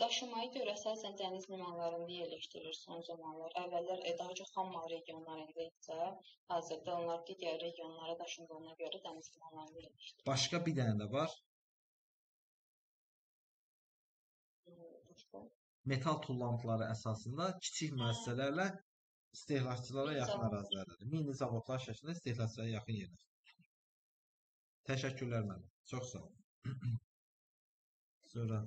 Daşımaya görə əsasən dəniz limanlarında yerləşdirilir son zamanlar. Əvvəllər daha çox xam mal regionlarında isə, hazırda onlar digər regionlara daşındığına görə dəniz limanlarında yerləşdirilir. Başqa bir dənə də var. Metal tullantıları əsasında kiçik müəssisələrlə istehlakçılara yaxın ərazilərdir. Mini zavodlar şəklində istehlakçılara yaxın yerləşdirilir. Təşəkkürlər mənim. Çox sağ olun. Sonra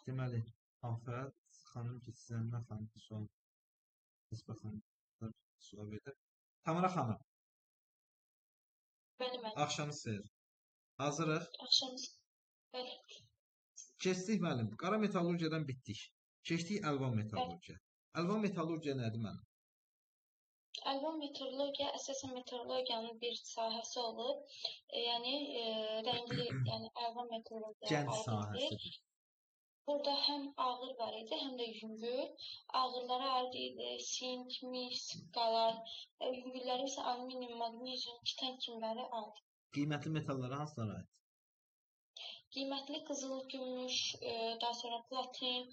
deməli, Afət xanım keçsənmə xanım sual. Nisbə xanım sual verir. Tamara xanım. Bəli, mənim. Axşamınız xeyir. Hazırıq. Axşamınız. Bəli. Keçdik müəllim. Qara metallurgiyadan bitdik. Keçdik əlvan metallurgiya. Əlvan metallurgiya nədir mənim? Əlvan metallurgiya əsasən metallurgiyanın bir sahəsi olub. Yəni rəngli, yəni əlvan metallurgiya gənc sahəsidir. Burada həm ağır var idi, həm də yüngül. Ağırlara aid idi sink, mis, qalar. Yüngülləri isə alüminium, maqnezium, titan kimləri aid. Qiymətli metallara hansılara aid? Qiymətli qızıl, gümüş, daha sonra platin,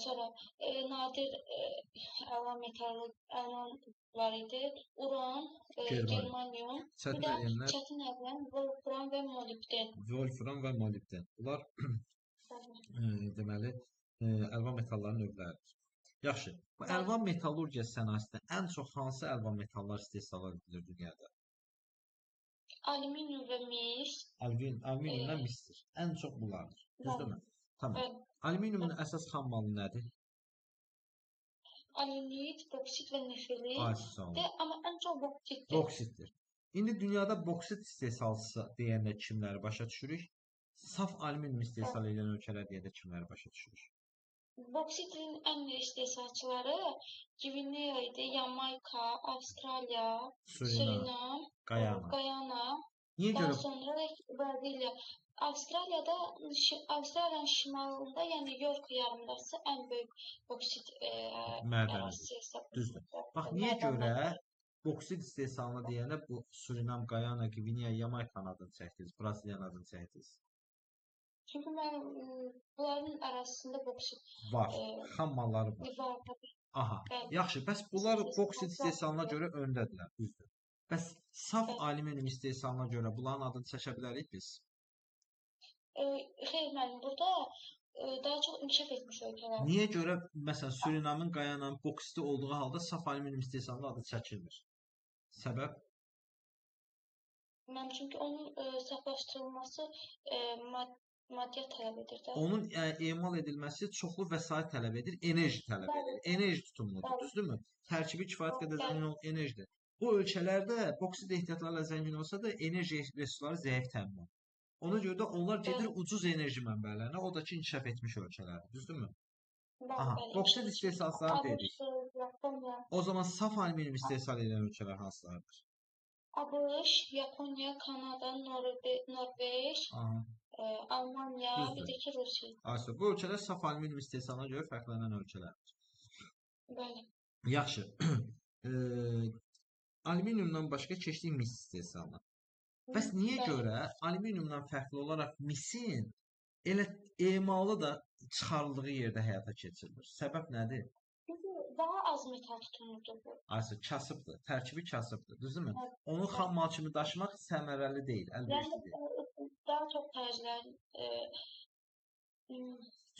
sonra nadir əlvan metal var idi. Uran, germanium, bir də çətin əlvan, wolfram və molibden. Wolfram və molibden. Bunlar deməli, əlvan metalların növləridir. Yaxşı, bu əlvan metallurgiya sənayesində ən çox hansı əlvan metallar istehsal edilir dünyada? Alüminium və mis. Alüminium və misdir. Ən çox bunlardır. Düzdürmü? Tamam. Alüminiumun əsas xam malı nədir? Alümit, boksit və nefelit. Amma ən çox boksitdir. Boksitdir. İndi dünyada boksit istehsalçısı deyəndə kimləri başa düşürük? Saf alüminium istehsal edən ölkələr deyəndə kimləri başa düşürük? Boksitin ən istehsalçıları Gvineya idi, Yamayka, Avstraliya, Surinam, Guyana, daha sonra Braziliya. Avstraliyanın şimalında, yəni York yarımadası ən böyük boksit mədənidir. Düzdür. Bax, niyə görə boksit istehsalına deyəndə bu Surinam, Guyana, Gvineya, Yamaykanın adını çəkdiniz, Braziliyanın adını çəkdiniz? Çünki mən bunların arasında boksit var, xam malları var. Aha, yaxşı, bəs bunlar boksit istehsalına görə öndədirlər, düzdür. Bəs saf alüminium istehsalına görə bunların adını çəkə bilərik biz? Xeyr, mənim burada daha çox inkişaf etmiş ölkələr. Niyə görə, məsələn, Surinamın, Guyananın boksiti olduğu halda saf alüminium istehsalına adı çəkilmir? Səbəb? Mənim çünki onun saflaşdırılması maddiyyat tələb edir də. Onun emal edilməsi çoxlu vəsait tələb edir, enerji tələb edir. Enerji tutumludur, düzdürmü? Tərkibi kifayət qədər zəngin olan enerjidir. Bu ölkələrdə boksit ehtiyatlarla zəngin olsa da enerji resursları zəif təmin olunur. Ona görə də onlar gedir ucuz enerji mənbələrinə, o da ki, inkişaf etmiş ölkələrdir, düzdürmü? Aha, boksit istehsalçıları dedik. O zaman saf alüminium istehsal edən ölkələr hansılardır? ABŞ, Yaponiya, Kanada, Norveç, Almanya, bir də ki, Rusiya. Aslında bu ölkələr saf alüminium istehsalına görə fərqlənən ölkələrdir. Bəli. Yaxşı. Alüminiumdan başqa keçdik mis istehsalına. Bəs niyə görə alüminiumdan fərqli olaraq misin elə emalı da çıxarıldığı yerdə həyata keçirilir? Səbəb nədir? Daha az metal tutumludur bu. Aslında kasıbdır, tərkibi kasıbdır, düzdürmü? Onu xam mal kimi daşımaq səmərəli deyil, əlverişli deyil. Daha çox xərclər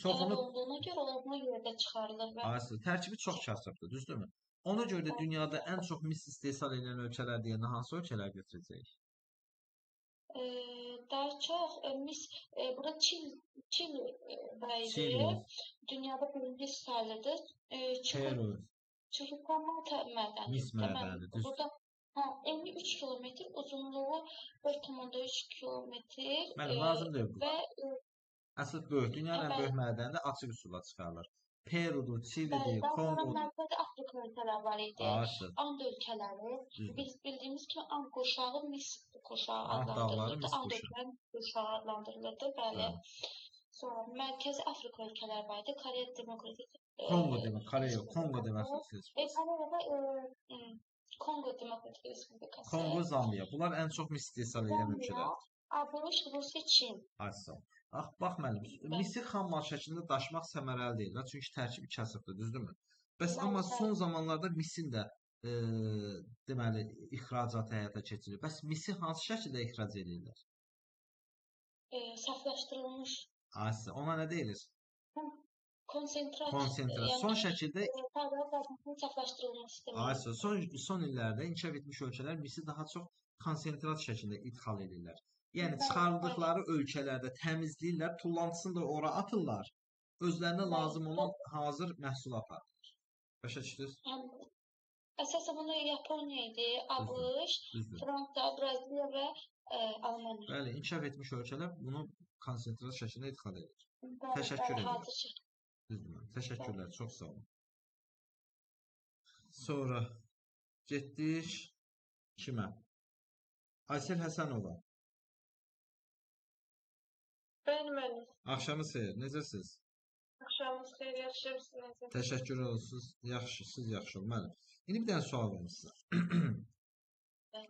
tələb olduğuna görə ona yerdə çıxarılır. Aslında tərkibi çox kasıbdır, düzdürmü? Ona görə də dünyada ən çox mis istehsal edən ölkələr deyəndə hansı ölkələr götürəcəyik? Daha çox mis, burada Çili bəyidir. Dünyada birinci sayılıdır. Çünki mədəni. Mis mədəni, düzdür. Burada eni 3 kilometr, uzunluğu 4,3 kilometr. Mənim lazım deyil bu. Əsl böyük, dünyanın ən böyük mədəni də açıq üsulla çıxarılır. Perudur, Çilidir, Kongodur. Mərkəzi Afrika ölkələri var idi. And ölkələri. Biz bildiyimiz kimi And qurşağı mis qurşağı adlandırılırdı. And ölkələri qurşağı adlandırılırdı. Bəli. Sonra Mərkəzi Afrika ölkələri var idi. Koreya Demokratik Kongo demək, Koreya, Kongo demək. Kongo Demokratik Respublikası. Kongo, Zambiya. Bunlar ən çox mis istehsal edən ölkələrdir. ABŞ, Rusiya, Çin. Aydın. Bax müəllim, misi xam mal şəklində daşımaq səmərəli deyil, çünki tərkibi kasıbdır, düzdürmü? Bəs amma son zamanlarda misin də deməli ixracatı həyata keçirir. Bəs misi hansı şəkildə ixrac edirlər? Saflaşdırılmış. Aydın. Ona nə deyilir? Konsentrasiya. Son şəkildə saflaşdırılması demək. Aydın. Son illərdə inkişaf etmiş ölkələr misi daha çox konsentrat şəklində idxal edirlər. Yəni çıxarıldıqları ölkələrdə təmizləyirlər, tullantısını da ora atırlar. Özlərinə lazım olan hazır məhsul aparırlar. Başa düşdünüz? Əsasən bunu Yaponiya idi, ABŞ, Fransa, Braziliya və Almaniya. Bəli, inkişaf etmiş ölkələr bunu konsentrat şəklində idxal edir. Təşəkkür edirəm. Düzdür. Təşəkkürlər, çox sağ olun. Sonra getdik kimə? Aysel Həsənova. Bəli. Axşamınız xeyir, necəsiz? Axşamınız xeyir, yaxşısınız. Təşəkkür olsun, siz yaxşı olun. Mənim. İndi bir dənə sual verim sizə.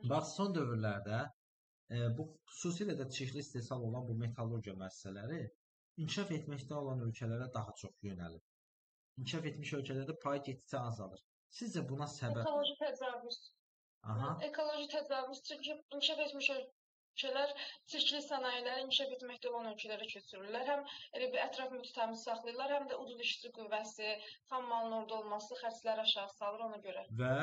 Bax, son dövrlərdə bu xüsusilə də çirkli istehsal olan bu metallurgiya müəssisələri inkişaf etməkdə olan ölkələrə daha çox yönəlir. İnkişaf etmiş ölkələrdə pay getdikcə azalır. Sizcə buna səbəb? Ekoloji təcavüz. Ekoloji təcavüz, çünki inkişaf etmiş ölkələr çirkli sənayeləri inkişaf etməkdə olan ölkələrə köçürürlər. Həm elə bir ətraf mühiti təmiz saxlayırlar, həm də ucuz işçi qüvvəsi, xam malın orada olması xərcləri aşağı salır ona görə. Və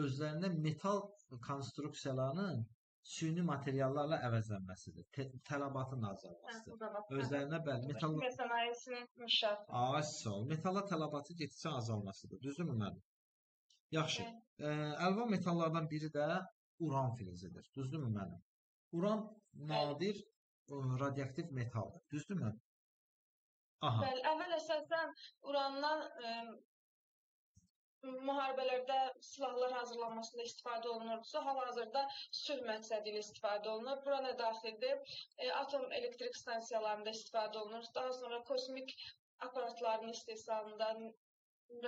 özlərində metal konstruksiyalarının süni materiallarla əvəzlənməsidir. Tələbatın azalmasıdır. Özlərinə bəli metal sənayesinin inkişafı. Asıl metala tələbatı getdikcə azalmasıdır. Düzdürmü müəllim? Yaxşı. Əlvan metallardan biri də uran filizidir. Düzdürmü müəllim? Uran nadir radioaktiv metaldır. Düzdürmü? Bəli, əvvəl əsasən urandan müharibələrdə silahlar hazırlanmasında istifadə olunurdusa, hal-hazırda sülh məqsədi ilə istifadə olunur. Bura nə daxildir? Atom elektrik stansiyalarında istifadə olunur. Daha sonra kosmik aparatların istehsalında,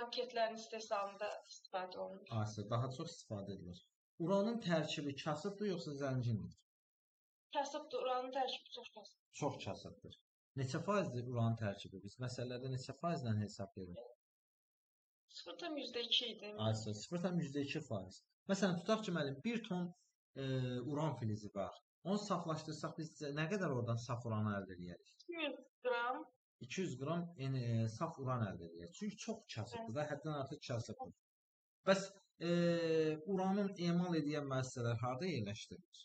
raketlərin istehsalında istifadə olunur. Aslında daha çox istifadə edilir. Uranın tərkibi kasıbdır yoxsa zəngindir? Kasıbdır. Uranın tərkibi çox kasıbdır. Çox kasıbdır. Neçə faizdir uranın tərkibi? Biz məsələlərdə neçə faizlə hesablayırıq? 0,2 idi. Aslında 0,2%. Məsələn, tutaq ki, müəllim 1 ton uran filizi var. Onu saflaşdırsaq biz nə qədər oradan saf uran əldə edirik? 200 qram. 200 qram saf uran əldə edirik. Çünki çox kasıbdır da, həddən artıq kasıbdır. Bəs uranın emal edən müəssisələr harda yerləşdirilir?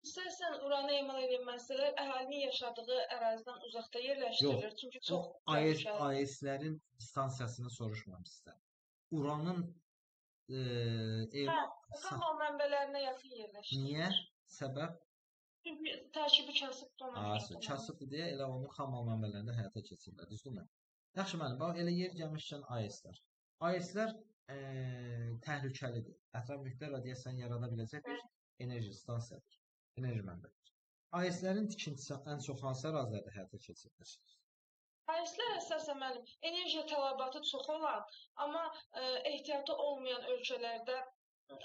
İstərsən uranı emal edən müəssisələr əhalinin yaşadığı ərazidən uzaqda yerləşdirilir. Çünki çox təhlükəli. AES-lərin stansiyasını soruşmam sizdən. Uranın Kamal mənbələrinə yaxın yerləşdirilir. Niyə? Səbəb? Çünki tərkibi kasıbdır ona görə. Kasıbdır deyə elə onu xamal mənbələrində həyata keçirirlər, düzdürmü? Yaxşı müəllim, bax elə yer gəlmişkən AES-lər. AES-lər təhlükəlidir. Ətraf mühitdə radiasiya yarada biləcək bir enerji stansiyadır, enerji mənbədir. AES-lərin tikintisi ən çox hansı ərazilərdə həyata keçirilir? AES-lər əsasən mənim enerji tələbatı çox olan, amma ehtiyatı olmayan ölkələrdə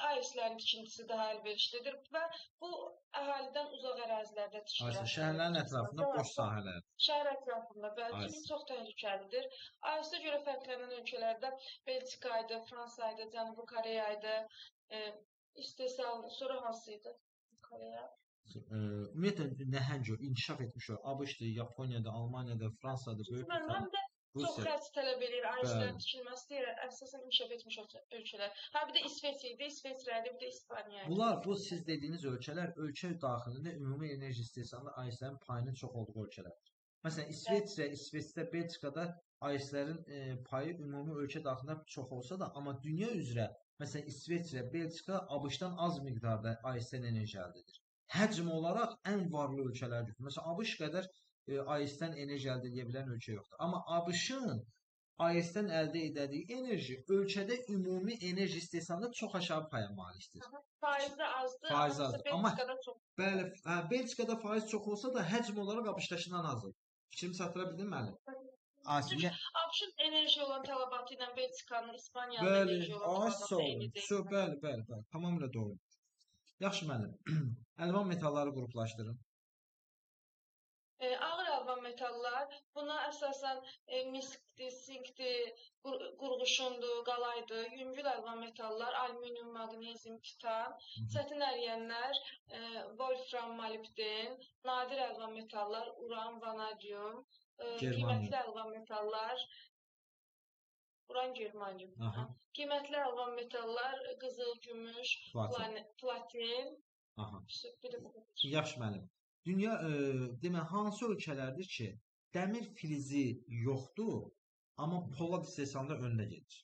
AES-lərin tikintisi daha əlverişlidir və bu əhalidən uzaq ərazilərdə tikilir. Şəhərlərin ətrafında boş sahələr. Şəhər ətrafında bəlkə çox təhlükəlidir. AES-ə görə fərqlənən ölkələrdə Belçika idi, Fransa idi, Cənubi Koreya idi, istehsal, sonra hansı idi? Koreya. Ümumiyyətlə nəhəng inkişaf etmiş ABŞ-dır, Yaponiyadır, Almaniyadır, Fransadır, böyük Britanniya. Çox xərc tələb edir AES-lərin tikilməsi deyə əsasən inkişaf etmiş ölkələr. Bir də İsveç idi, İsveçrə idi, bir də İspaniya idi. Bunlar, bu siz dediyiniz ölkələr ölkə daxilində ümumi enerji istehsalında AES-lərin payının çox olduğu ölkələrdir. Məsələn, İsveçrə, İsveçdə, Belçikada AES-lərin payı ümumi ölkə daxilində çox olsa da, amma dünya üzrə, məsələn, İsveçrə, Belçika ABŞ-dan az miqdarda AES-dən enerji əldə edir. Həcm olaraq ən varlı ölkələr götürür. Məsələn, ABŞ qədər AES-dən enerji əldə edə bilən ölkə yoxdur. Amma ABŞ-ın AES-dən əldə etdiyi enerji ölkədə ümumi enerji istehsalında çox aşağı paya malikdir. Faizi azdır, Belçikada çox. Bəli, Belçikada faiz çox olsa da həcm olaraq ABŞ-dan azdır. Fikrimi çatdıra bildim müəllim? ABŞ-ın enerji olan tələbatı ilə Belçikanın, İspaniyanın enerji olan tələbatı eynidir. Bəli, tamamilə doğru. Yaxşı müəllim, əlvan metalları qruplaşdırın. Ağır əlvan metallar, buna əsasən miskdir, sinkdir, qurğuşundur, qalaydır. Yüngül əlvan metallar, alüminium, maqnezium, titan, çətin əriyənlər, wolfram, molibden, nadir əlvan metallar, uran, vanadium, qiymətli əlvan metallar, uran, germanium. Qiymətli əlvan metallar, qızıl, gümüş, platin. Yaxşı müəllim. Dünya demə hansı ölkələrdir ki, dəmir filizi yoxdur, amma polad istehsalında öndə gedir?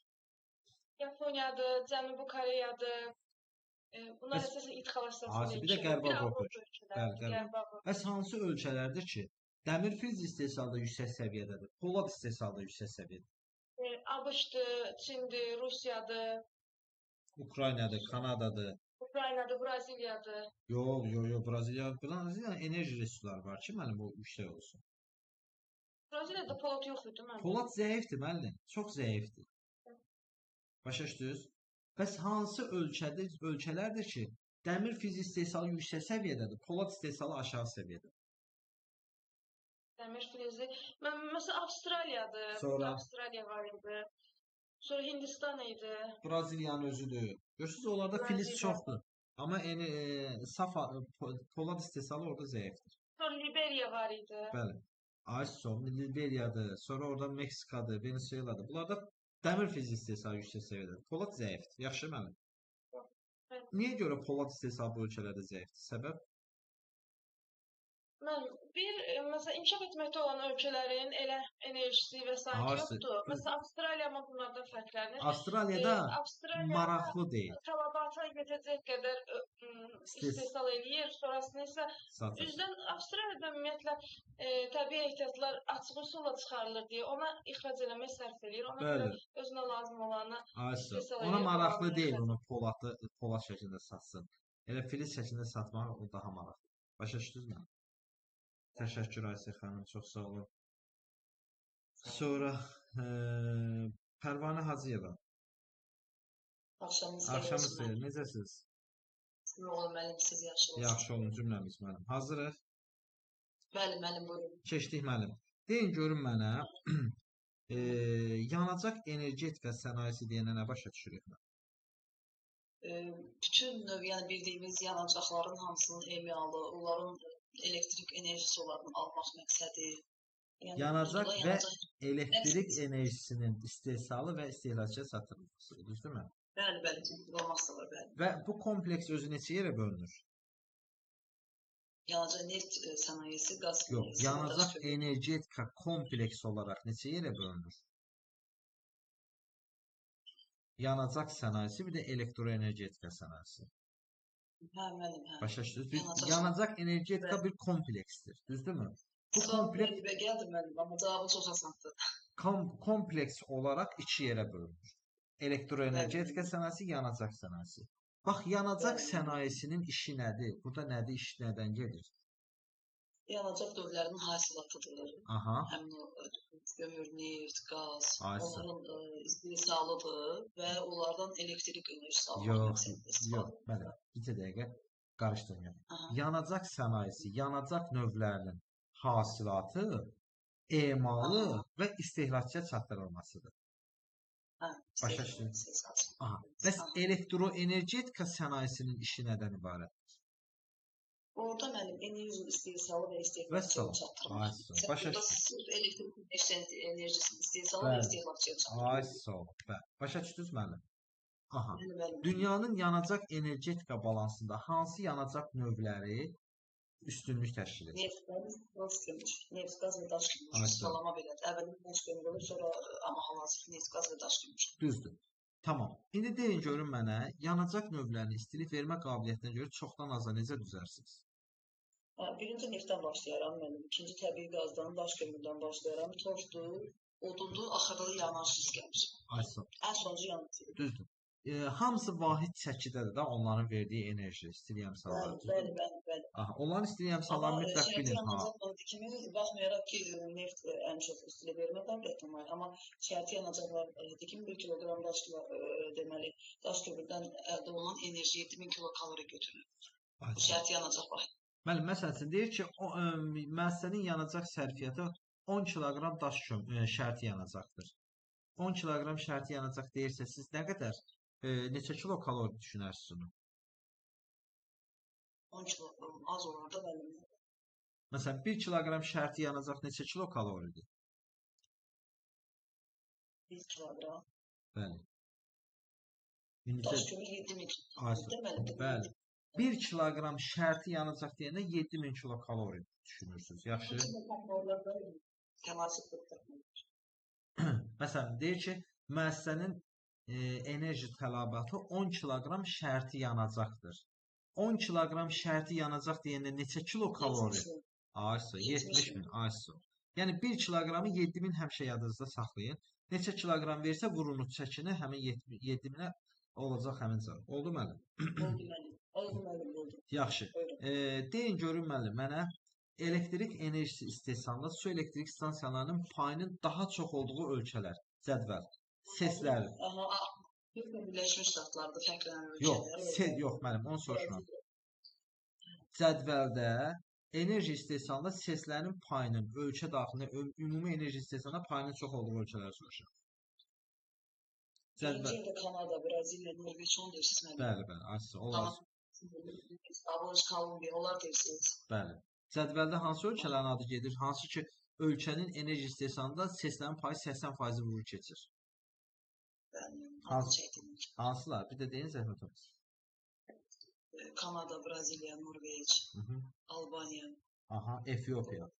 Yaponiyadır, Cənubi Koreyadır. Bunlar əsasən idxal əsasında. Bir də Qərbi Avropa ölkələri. Bəs hansı ölkələrdir ki, dəmir filizi istehsalında yüksək səviyyədədir, polad istehsalında yüksək səviyyədədir? ABŞ-dır, Çindir, Rusiyadır. Ukraynadır, Kanadadır. Ukraynadır, Braziliyadır. Yox, Braziliyanın enerji resursları var ki, mənim bu yüksək olsun. Braziliyada polad yox idi mənim. Polad zəifdir müəllim, çox zəifdir. Başa düşdünüz? Bəs hansı ölkələrdir ki, dəmir filizi istehsalı yüksək səviyyədədir, polad istehsalı aşağı səviyyədədir? Dəmir filizi, məsələn, Avstraliyadır. Sonra Avstraliya var idi. Sonra Hindistan idi. Braziliyanın özüdür. Görürsünüz, onlarda filiz çoxdur. Amma saf polad istehsalı orada zəifdir. Sonra Liberiya var idi. Bəli. Liberiyadır. Sonra orada Meksikadır, Venezueladır. Bunlarda dəmir filizi istehsalı yüksək səviyyədədir. Polad zəifdir. Yaxşı müəllim. Niyə görə polad istehsalı bu ölkələrdə zəifdir? Səbəb? Məsələn, inkişaf etməkdə olan ölkələrin elə enerjisi və sair yoxdur. Məsələn, Avstraliya bunlardan fərqlənir. Avstraliyada maraqlı deyil. Tələbata yetəcək qədər istehsal eləyir, sonrasını isə üzdən Avstraliyada ümumiyyətlə təbii ehtiyatlar açıq üsulla çıxarılır deyə ona ixrac eləmək sərf eləyir. Ona görə özünə lazım olanı istehsal eləyir. Ona maraqlı deyil onu polad şəklində satsın. Elə filiz şəklində satmaq o daha maraqlı. Başa düşdünüz mü? Təşəkkür Aysə xanım, çox sağ olun. Sonra Pərvanə Hacıyeva. Axşamınız xeyir, necəsiniz? Yox, müəllim, siz yaxşı olun. Yaxşı olun, cümləmiz müəllim. Hazırıq? Bəli, müəllim, buyurun. Keçdik müəllim. Deyin görün mənə, yanacaq energetika sənayesi deyənə nə başa düşürük mən? Bütün növ, yəni bildiyimiz yanacaqların hamısının emiyalı, onların elektrik enerjisi onların almaq məqsədi. Yanacaq və elektrik enerjisinin istehsalı və istehlakçıya satılması, düzdürmü? Bəli, bəli, olmazsa var, bəli. Və bu kompleks özü neçə yerə bölünür? Yanacaq neft sənayesi, qaz Yox, sənayesi, yanacaq energetika kompleks olaraq neçə yerə bölünür? Yanacaq sənayesi, bir də elektroenergetika sənayesi. Hə, mənim, hə. Başa düşdünüz? Yanacaq energetika bir kompleksdir, düzdürmü? Bu kompleks gəldi mənim, amma cavabı çox asandır. Kompleks olaraq iki yerə bölünür. Elektroenergetika sənayesi, yanacaq sənayesi. Bax, yanacaq sənayesinin işi nədir? Burada nədir, iş nədən gedir? Yanacaq dövlərinin hasilatıdır. Aha. Həmin o kömür, neft, qaz, Aysa. onların istehsalıdır və onlardan elektrik enerjisi almaq Yox, məqsədilə yox, bəli. Bir dəqiqə qarışdırmayın. Yanacaq sənayesi, yanacaq növlərinin hasilatı, emalı və istehlakçıya çatdırılmasıdır. Başa düşdünüz? Aha. Bəs elektroenergetika sənayesinin işi nədən ibarətdir? Orada mənim enerji istehsalı və istehlakçıya çatdırılması. Başa düşdünüz? Elektrik enerjisinin istehsalı və istehlakçıya çatdırılması. Başa düşdünüz müəllim? Aha. Dünyanın yanacaq energetika balansında hansı yanacaq növləri üstünlük təşkil edir? Neft, qaz kömür. Neft, qaz və daş kömür. Sıralama belədir. Əvvəlin daş kömür olur, sonra amma hal-hazırda neft, qaz və daş kömür. Düzdür. Tamam. İndi deyin görün mənə, yanacaq növlərinin istilik vermə qabiliyyətinə görə çoxdan aza necə düzərsiniz? Birinci neftdən başlayaram mənim. İkinci təbii qazdan, daş kömürdən başlayaram. Torfdur, odundur, axırda yanacaq gəlir. Ən sonuncu yanacaq. Düzdür. Hamısı vahid çəkidədir da onların verdiyi enerji, istilik əmsalları. Bəli. Aha, onların istilik əmsalları mütləq bilin. Kimi baxmayaraq ki, neft ən çox istilik vermə qabiliyyətinə var. Amma şərti yanacaqlar 2000 kiloqram deməli, daş kömürdən əldə olunan enerji 7000 kilokalori götürür. Bu şərti yanacaq var. Müəllim, məsələn, deyir ki, müəssisənin yanacaq sərfiyyatı 10 kiloqram daş şərti yanacaqdır. 10 kiloqram şərti yanacaq deyirsə, siz nə qədər, neçə kilokalori düşünərsiniz onu? 10 kiloqram az olur da mənim. Məsələn, 1 kiloqram şərti yanacaq neçə kilokaloridir? 1 kiloqram. Bəli. Daş kömür 7000 kilokalori. Bəli. 1 kiloqram şərti yanacaq deyəndə 7000 kilokalori düşünürsünüz. Yaxşı. Məsələn, deyir ki, müəssisənin enerji tələbatı 10 kiloqram şərti yanacaqdır. 10 kiloqram şərti yanacaq deyəndə neçə kilokalori? Aysa, 70.000 aysa. Yəni 1 kiloqramı 7000 həmişə yadınızda saxlayın. Neçə kiloqram versə vurunuz çəkini həmin 7000-ə olacaq həmin cavab. Oldu müəllim? Oldu müəllim. Yaxşı. Deyin görün müəllim, mənə elektrik enerjisi istehsalında su elektrik stansiyalarının payının daha çox olduğu ölkələr, cədvəl, seslər. Birləşmiş Ştatlarda fərqlənən ölkələr. Yox müəllim, onu soruşmuram. Cədvəldə enerji istehsalında seslərin payının ölkə daxilində ümumi enerji istehsalında payının çox olduğu ölkələri soruşuram. Birinci Kanada, Braziliya, Norveç, onu deyirsiniz müəllim. Bəli, aysa, olar. Aboliş, Kolumbiya, onlar deyirsiniz. Bəli. Cədvəldə hansı ölkələrin adı gedir? Hansı ki, ölkənin enerji istehsalında seslərin payı 80% vurur keçir? Hansılar? Bir də deyin zəhmət olsun. Kanada, Braziliya, Norveç, Albaniya. Aha, Efiopiya.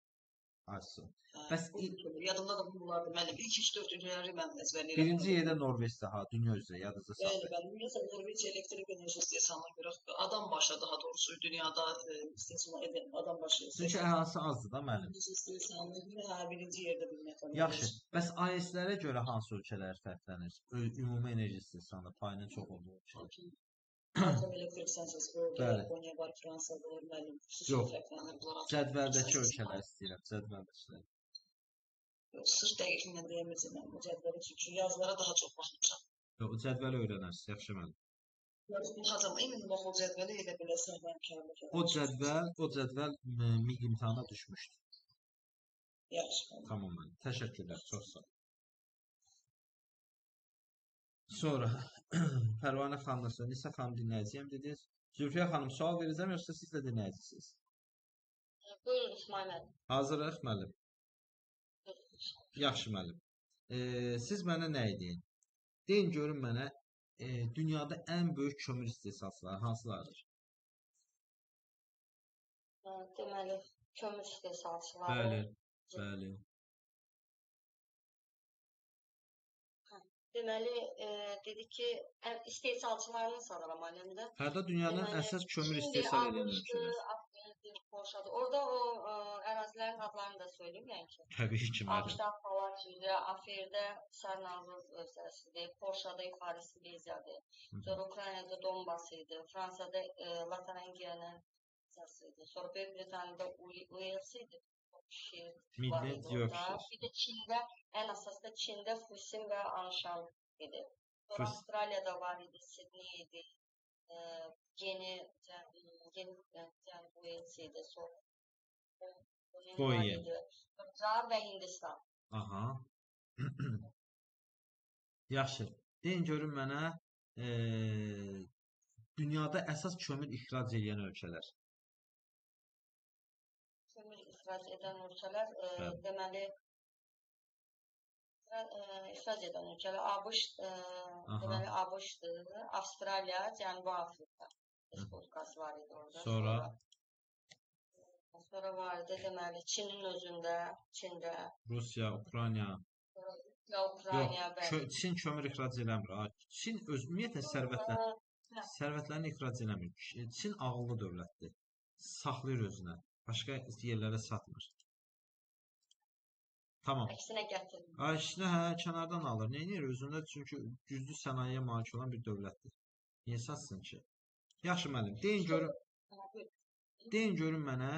Aysa. Bəs yadımda da bunlardır. Mənim 2-3-4 ülkeləri mən əzbərləyirəm. Birinci yerdə Norveçdə, dünya üzrə yadınızda saxlayın. Bəli, ümumiyyətlə Norveç elektrik enerji istehsalına görə adam başı daha doğrusu dünyada istehsal edən adam başı. Çünki əhalisi azdır da müəllim. İstehsalına görə birinci yerdə bilməkdir. Yaxşı. Bəs AES-lərə görə hansı ölkələr fərqlənir? Ümumi enerji istehsalında payının çox olduğu ölkələr. Atom elektrik stansiyası var, Yaponiya var, Fransa var, müəllim. Yox, cədvəldəki ölkələr istəyirəm, cədvəldəkilər. Sırf dəqiqlə deyəməyəcəm, bu cədvəli çünki yazılara daha çox baxmışam. Yox, o cədvəli öyrənərsiniz, yaxşı müəllim. Baxacam, emin bax o cədvəli elə biləsən mən karlı. O cədvəl MİQ imtahana düşmüşdür. Yaxşı. Tamam müəllim, təşəkkürlər, çox sağ olun. Sonra Pərvanə xanımla sonra Nisa xanım dinləyəcəyəm dediniz. Zülfiyə xanım sual verəcəm yoxsa siz də dinləyəcəksiniz? Buyurun İsmail müəllim. Hazırıq müəllim. Yaxşı müəllim. Siz mənə nə deyin? Deyin görün mənə dünyada ən böyük kömür istehsalçıları hansılardır? Deməli, kömür istehsalçıları. Bəli, bəli. Deməli, dedi ki, istehsalçılarını sıralamalıyam da. Hərdə dünyanın əsas kömür istehsal edən ölkələr. Polşadır. Orada o ərazilərin adlarını da söyleyeyim yəni ki. Təbii ki, mənim. ABŞ-da Appalachiya, Afirdə Sarnazov ölkəsidir, Polşada Yuxarı Sileziyadır, sonra Ukraynada Donbas idi, Fransada Latarangiyanın ölkəsidir, sonra Böyük Britaniyada Wales idi. Millət Yorkshire. Bir də Çində, ən əsas da Çində Fusin və Anshan idi. Sonra Avstraliyada var idi, Sydney idi, Yeni Wales idi, sonra Car və Hindistan. Aha. Yaxşı. Deyin görün mənə dünyada əsas kömür ixrac edən ölkələr. Kömür ixrac edən ölkələr, deməli, ixrac edən ölkələr deməli, ABŞ-dır, Avstraliya, Cənubi Afrika Respublikası var idi orada. Sonra var idi, deməli, Çinin özündə, Çində. Rusiya, Ukrayna. Yox, Çin kömür ixrac eləmir. Çin ümumiyyətlə sərvətlərini ixrac eləmir. Çin ağıllı dövlətdir. Saxlayır özünə. Başqa yerlərə satmır. Tamam. Əksinə gətirir. Əksinə, kənardan alır. Neynir? Özündə çünki güclü sənayeyə malik olan bir dövlətdir. Niyə satsın ki? Yaxşı müəllim, deyin görün mənə,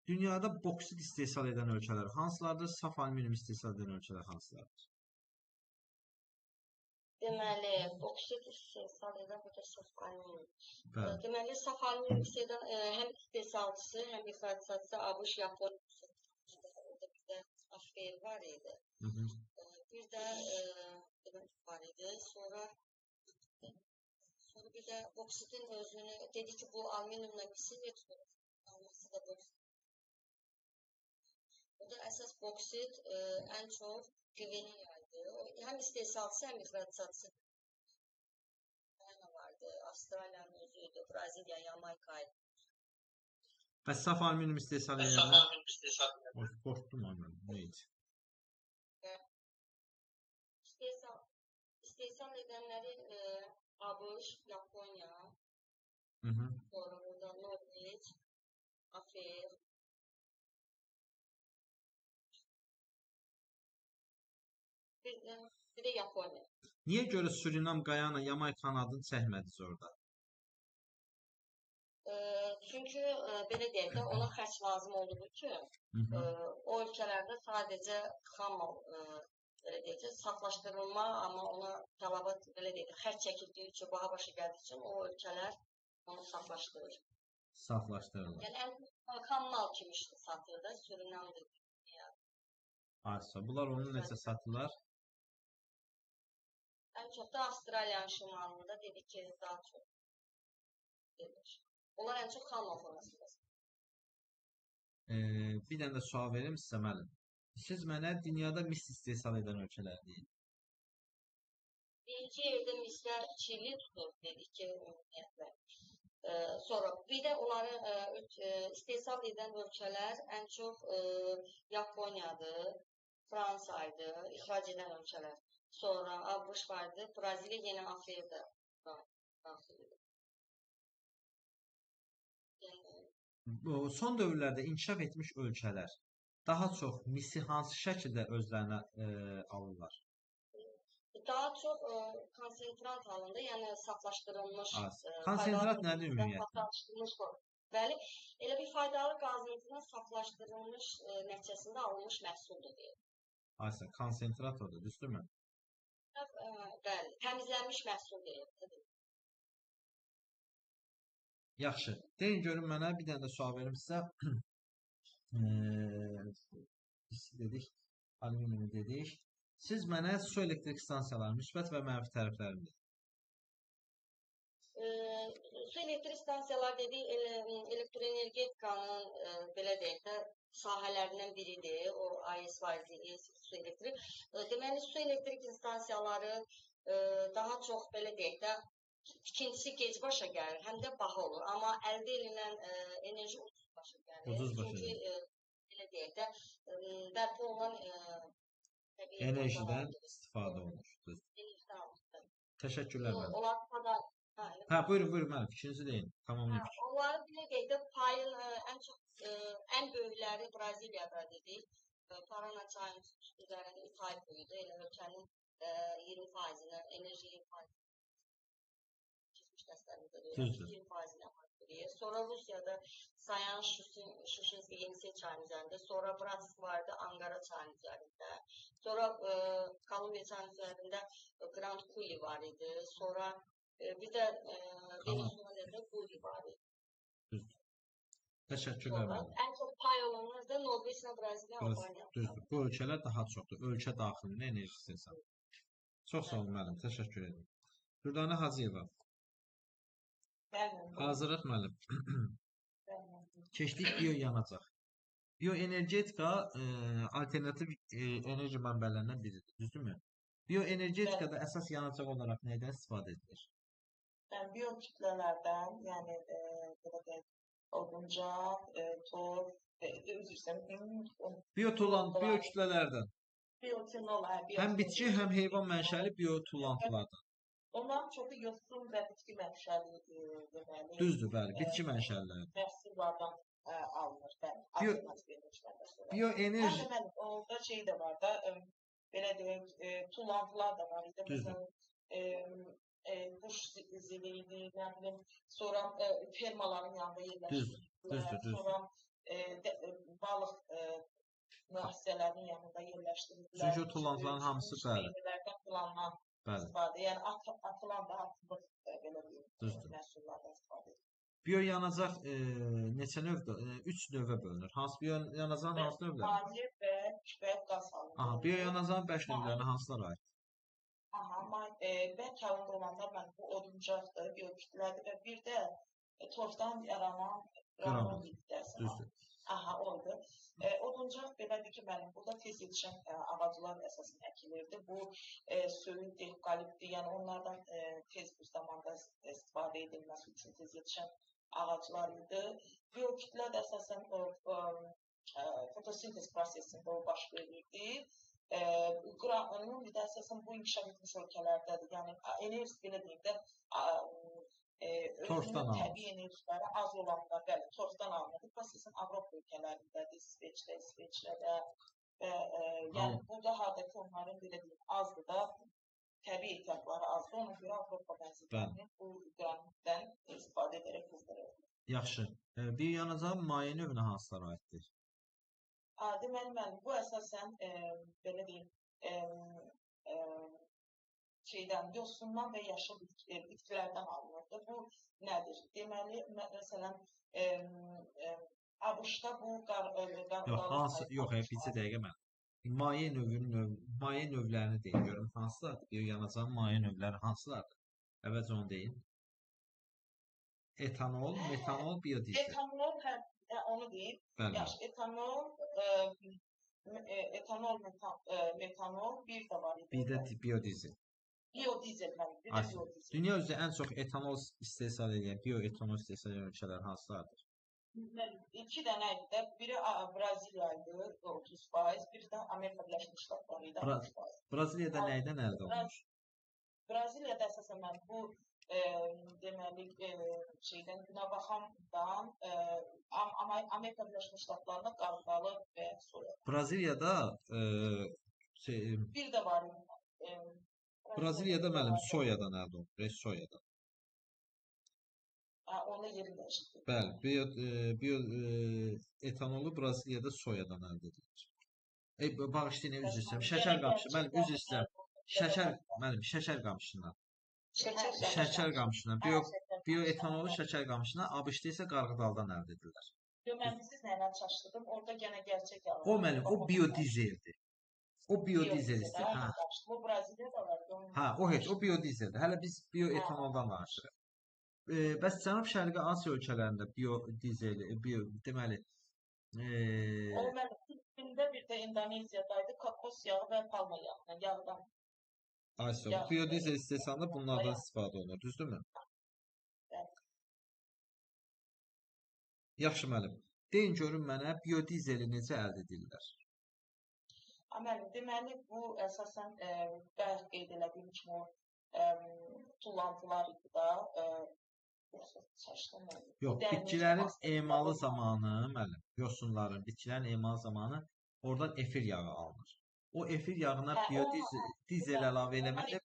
dünyada boksit istehsal edən ölkələr hansılardır? Saf alüminium istehsal edən ölkələr hansılardır? Deməli, boksit istehsal edən bu da saf alüminium. Deməli, saf alüminium həm istehsalçısı, həm ixracatçısı ABŞ, Yaponiya Afir var idi. Bir də var idi. Sonra bir də boksitin özünü dedi ki, bu alüminiumla pisi etmir. Alması da boksit. O da əsas boksit ən çox Gvineya'ydı. Həm istehsalçısı, həm ixracatçısı vardı. Avstraliyanın özüydü, Braziliya, Yamayka idi. Bəs saf alüminium istehsal edənlər? Qorxdum ondan. Neydi? İstehsal edənləri ABŞ, Yaponiya, sonra burada Norveç, Afir, bir də Yaponiya. Niyə görə Surinam, Gayana, Yamaykanın adını çəkmədiniz orada? Çünki belə deyək də, ona xərc lazım olduğu üçün o ölkələrdə sadəcə xammal belə deyək də, saflaşdırılma, amma ona tələbat belə deyək də, xərc çəkildiyi üçün, baha başa gəldiyi üçün o ölkələr onu saflaşdırır. Saflaşdırırlar. Yəni, xammal kimi satır da, Surinamdır. Aysa, bunlar onu necə satırlar? Ən çox da Avstraliyanın şimalında dedi ki, daha çox gedir. Onlar ən çox xammal formasında. Bir dənə də sual verim sizə müəllim. Siz mənə dünyada mis istehsal edən ölkələr deyin. Birinci yerdə mislər Çili tutur, dedik ki, ümumiyyətlə. Sonra bir də onları istehsal edən ölkələr ən çox Yaponiyadır, Fransaydı, ixrac edən ölkələr. Sonra ABŞ vardı, Braziliya yenə Afirdə daxildir. Son dövrlərdə inkişaf etmiş ölkələr daha çox misi hansı şəkildə özlərinə alırlar? Daha çox konsentrat halında, yəni saflaşdırılmış. Konsentrat nədir ümumiyyətlə? Bəli, elə bir faydalı qazıntıdan saflaşdırılmış nəticəsində alınmış məhsuldur deyil. Aysa, konsentrat odur, düzdürmü? Bəli, təmizlənmiş məhsul deyil. Yaxşı. Deyin görün mənə, bir dənə də sual verim sizə. Dedik, alüminium dedik. Siz mənə su elektrik stansiyalarının müsbət və mənfi tərəflərini deyin. Su elektrik stansiyalar dedik, elektroenergetikanın belə deyək də sahələrindən biridir. O AES var, su elektrik. Deməli, su elektrik stansiyaları daha çox belə deyək də tikintisi gec başa gəlir, həm də baha olur. Amma əldə edilən enerji ucuz başa gəlir. Ucuz başa Çünki gəlir. belə deyək də bərpa olunan enerjiden istifadə olunur. Təşəkkürlər mənim. Onlar kadar buyurun mənim fikrinizi deyin. Tamamlayın fikir. Onların belə deyək də payın ən böyükləri Braziliyada dedik. Parana çayının üzərində İtaliya'ydı. Elə ölkənin 20%-ni, enerji 20%-ni keçmiş dəstərimizdə deyirəm, 20%-ni apartırıyor. Sonra Rusiyada Sayan Şuşinski Yenisey çayının üzərində, sonra Bratsk vardı Ankara çayının üzərində, sonra Kolumbiya çayının üzərində Grand Kuli var idi, sonra bir də Venezuela'da Kuli var idi. Düzdür. Təşəkkürlər mənim. Ən çox pay olanlar da Norveçlə Braziliya, Albaniya. Düzdür. Bu ölkələr daha çoxdur. Ölkə daxilində enerji istehsalı. Çox sağ olun müəllim. Təşəkkür edirəm. Dürdane Hacıyeva. Hazırlıq müəllim. Keçdik bioyanacaq. Bioenergetika alternativ enerji mənbələrindən biridir. Düzdürmü? Bioenergetikada əsas yanacaq olaraq nədən istifadə edilir? Biokütlələrdən, yəni belə deyək, oduncaq, torf, biokütlələrdən. Biotinolar. Həm bitki, həm heyvan mənşəli biotullantılardan. Onların çoxu yosun və bitki mənşəli deməli. Düzdür, bəli, bitki mənşəliləri. Məhsullardan alınır, bəli. Bioenerji. Deməli, orada şey də var da, belə deyək, tullantılar da var idi. Düzdür. Quş ziliydi, nə bilim, sonra fermaların yanında yerləşdirilirlər. Sonra balıq müəssisələrinin yanında yerləşdirilirlər. Çünki o tullantıların hamısı bəli. Kullanılan istifadə, yəni atılan da atılıq belə bir məhsullardan istifadə edilir. Bioyanacaq neçə növdə? 3 növə bölünür. Hansı bioyanacağın hansı növləri? Maye və kütləvi qaz halında. Aha, bioyanacağın 5 növlərinə hansılara aid? Bərk halında olanlar bu oduncaqdır, biokütlədir və bir də torfdan yaranan qranul Düzdür. Aha, oydu. Oduncaq belədir ki, mənim burada tez yetişən ağaclar əsasında əkilirdi. Bu söyüd, evkalipti, yəni onlardan tez bir zamanda istifadə edilməsi üçün tez yetişən ağaclar idi. Biokütlə də əsasən fotosintez prosesində o baş verirdi. Qranul da əsasən bu inkişaf etmiş ölkələrdədir. Yəni enerji belə deyim də özünün təbii enerjiləri az olanda, bəli, torfdan alınır. Prosesin Avropa ölkələrindədir, İsveçrədə və yəni burada hardakı onların belə deyim azdır da təbii ehtiyatları azdır. Ona görə Avropa bənzərlərini bu qranuldan istifadə edərək qızdırır. Yaxşı. Bioyanacağın maye növünə hansılara aiddir? Deməli, mənim bu əsasən belə deyim yosundan və yaşıl bitkilərdən alınırdı. Bu nədir? Deməli, məsələn, ABŞ-da bu Yox, bircə dəqiqə mən. Maye növlərini deyin, görüm hansılardır? Bioyanacağın maye növləri hansılardır? Əvvəlcə onu deyin. Etanol, metanol, biodizel. Etanol, onu deyim. Yaxşı, metanol, bir də var. Bir də biodizel. Biodizel, bir də biodizel. Dünya üzrə ən çox etanol istehsal edən, bioetanol istehsal edən ölkələr hansılardır? 2 dənə idi. Biri Braziliya idi, 30%, biri də Amerika Birləşmiş Ştatları idi, 60%. Braziliyada nəydən əldə olunur? Braziliyada əsasən mən bu deməli Günəbaxandan Amerika Birləşmiş Ştatlarına qarğalı və soya. Braziliyada bir də var. Braziliyada mənim soyadan əldə olunur, soyadan. Onu yerləşdir. Bəli, bioetanolu Braziliyada soyadan əldə edilir. Bağışlayın, üzr istəyirəm. Şəkər qamışı, mənim üzr istəyirəm. Şəkər qamışından. Şəkər qamışından. Bioetanolu şəkər qamışından, ABŞ-da isə qarğıdaldan əldə edirlər. Mən siz nələ çaşdırdım? Orada yenə gerçək yalan. O mənim, o biodizeldir. O biodizel istəyir. Bu Braziliyada var. O heç, o biodizeldir. Hələ biz bioetanoldan danışırıq. Bəs Cənub Şərqi Asiya ölkələrində biodizel, deməli... O mənim Filipində bir də İndoneziyadaydı, kokos yağı və palma yağından. Ayso, biyodizel istehsalında bunlardan istifadə olunur, düzdürmü? Yaxşı müəllim. Deyin görün mənə biyodizeli necə əldə edirlər? Müəllim, deməli bu əsasən bayaq qeyd elədiyim kimi tullantılar idi da. Yox, bitkilərin emalı zamanı, müəllim, yosunların, bitkilərin emalı zamanı oradan efir yağı alınır. O efir yağına biyodizel əlavə eləməklə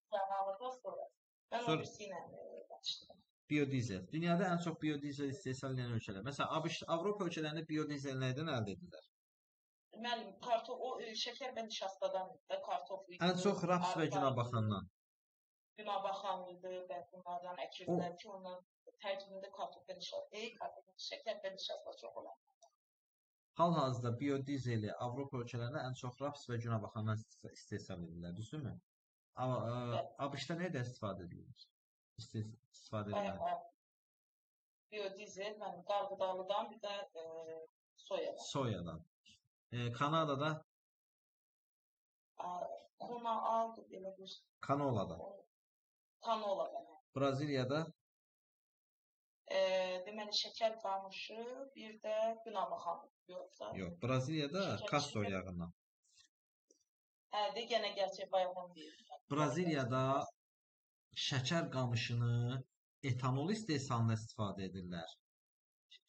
biyodizel. Dünyada ən çox biyodizel istehsal edən ölkələr. Məsələn, Avropa ölkələrində biyodizel nədən əldə edirlər? Müəllim, o şəkər və nişastadan da kartof idi. Ən çox raps və Günəbaxandan. Günəbaxan idi və bunlardan əkirdilər ki, onun tərkibində kartof və nişasta, şəkər və nişasta çox olan. Hal-hazırda biyodizeli Avropa ölkələrində ən çox raps və Günəbaxandan istehsal edirlər, düzdürmü? ABŞ-da nədən istifadə edilir? İstifadə edilir. Biyodizel, qarğıdalıdan, bir də soyadan. Soyadan. Kanadada? Kanoladan. Kanoladan. Braziliyada? Deməli, şəkər qamışı, bir də Günəbaxan. Yox, Braziliyada kastor yağından. Hə, yenə gerçək bayağın deyil. Braziliyada şəkər qamışını etanol istehsalında istifadə edirlər.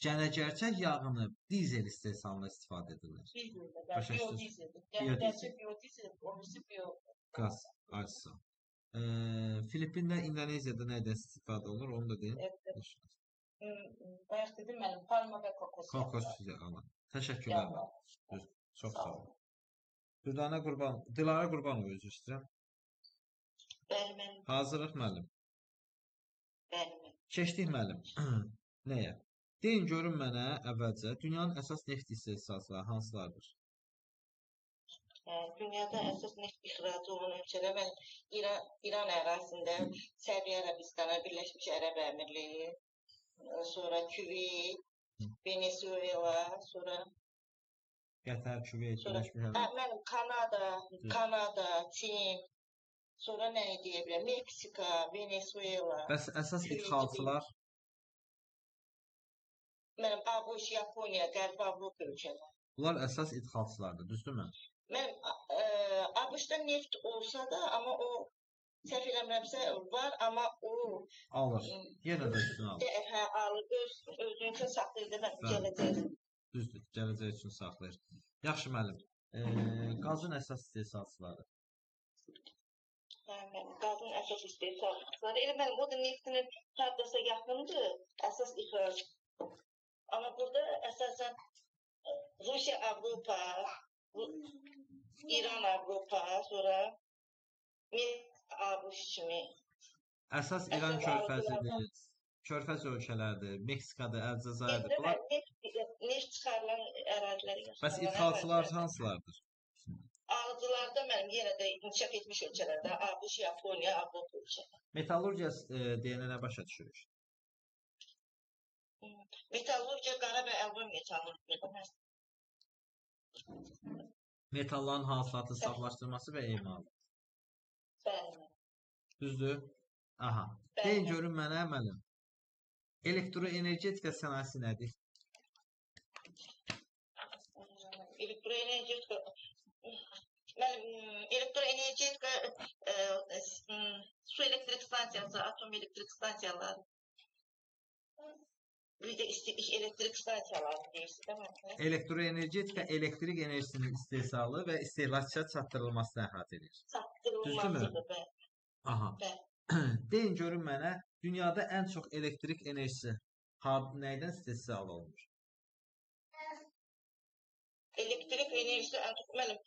Gənəgərçək yağını dizel istehsalında istifadə edirlər. Biyodizeldir. Gerçək biyodizel, obisi qaz, aysa. Filippinlə İndoneziyada nədən istifadə olunur, onu da deyin. Bayaq dedim mənim, palma və kokos. Kokos yağı. Təşəkkürlər. Çox sağ olun. Dilara Qurbanova üzr istəyirəm. Bəli, müəllim. Hazırlıq müəllim. Bəli, müəllim. Keçdik müəllim. Nəyə? Deyin görün mənə əvvəlcə dünyanın əsas neft istehsalçıları hansılardır? Dünyada əsas neft ixracı olan ölkələr və İran ərazisində Səudiyyə Ərəbistanı, Birləşmiş Ərəb Əmirliyi, sonra Küveyt, Venezuela, sonra Qətər, Küveyt, Birləşmiş Ərəb. Mənim Kanada, Çin, sonra nə deyə bilərəm? Meksika, Venezuela. Bəs əsas idxalçılar? Mənim ABŞ, Yaponiya, Qərbi Avropa ölkələri. Bunlar əsas idxalçılardır, düzdürmü? Mənim ABŞ-da neft olsa da, amma o səhv eləmirəmsə var, amma o alır. Yenə də üstünü alır. Hə, alır. Özünü üçün saxlayır da gələcək. Düzdür, gələcək üçün saxlayır. Yaxşı müəllim. Qazın əsas istehsalçıları. Qazın əsas istehsalçıları. Elə mənim o da neftinin hardasa yaxındır, əsas ixrac. Amma burada əsasən Rusiya, Avropa, İran, Avropa, sonra ABŞ kimi. Əsas İran körfəzidir, körfəz ölkələrdir, Meksikadır, Əlcəzairdir. Bunlar neft çıxarılan əraziləri. Bəs idxalçılar hansılardır? Alıcılarda mənim yenə də inkişaf etmiş ölkələrdə ABŞ, Yaponiya, Avropa ölkələri. Metallurgiya deyənə nə başa düşürük? Metallurgiya qara və əlvan metallurgiya. Metalların hasilatı saflaşdırması və emalı. Bəli. Düzdür? Aha. Deyin görün mənə müəllim. Elektroenergetika sənayesi nədir? Elektroenergetika su elektrik stansiyası, atom elektrik stansiyaları. Bir də elektrik stansiyaları deyirsiniz, değil mi? Elektroenergetika elektrik enerjisinin istehsalı və istehlakçıya çatdırılmasını əhatə edir. Çatdırılmasıdır, bəli. Aha. Deyin görün mənə, dünyada ən çox elektrik enerjisi nəydən istehsal olunur? Elektrik enerjisi ən çox mənim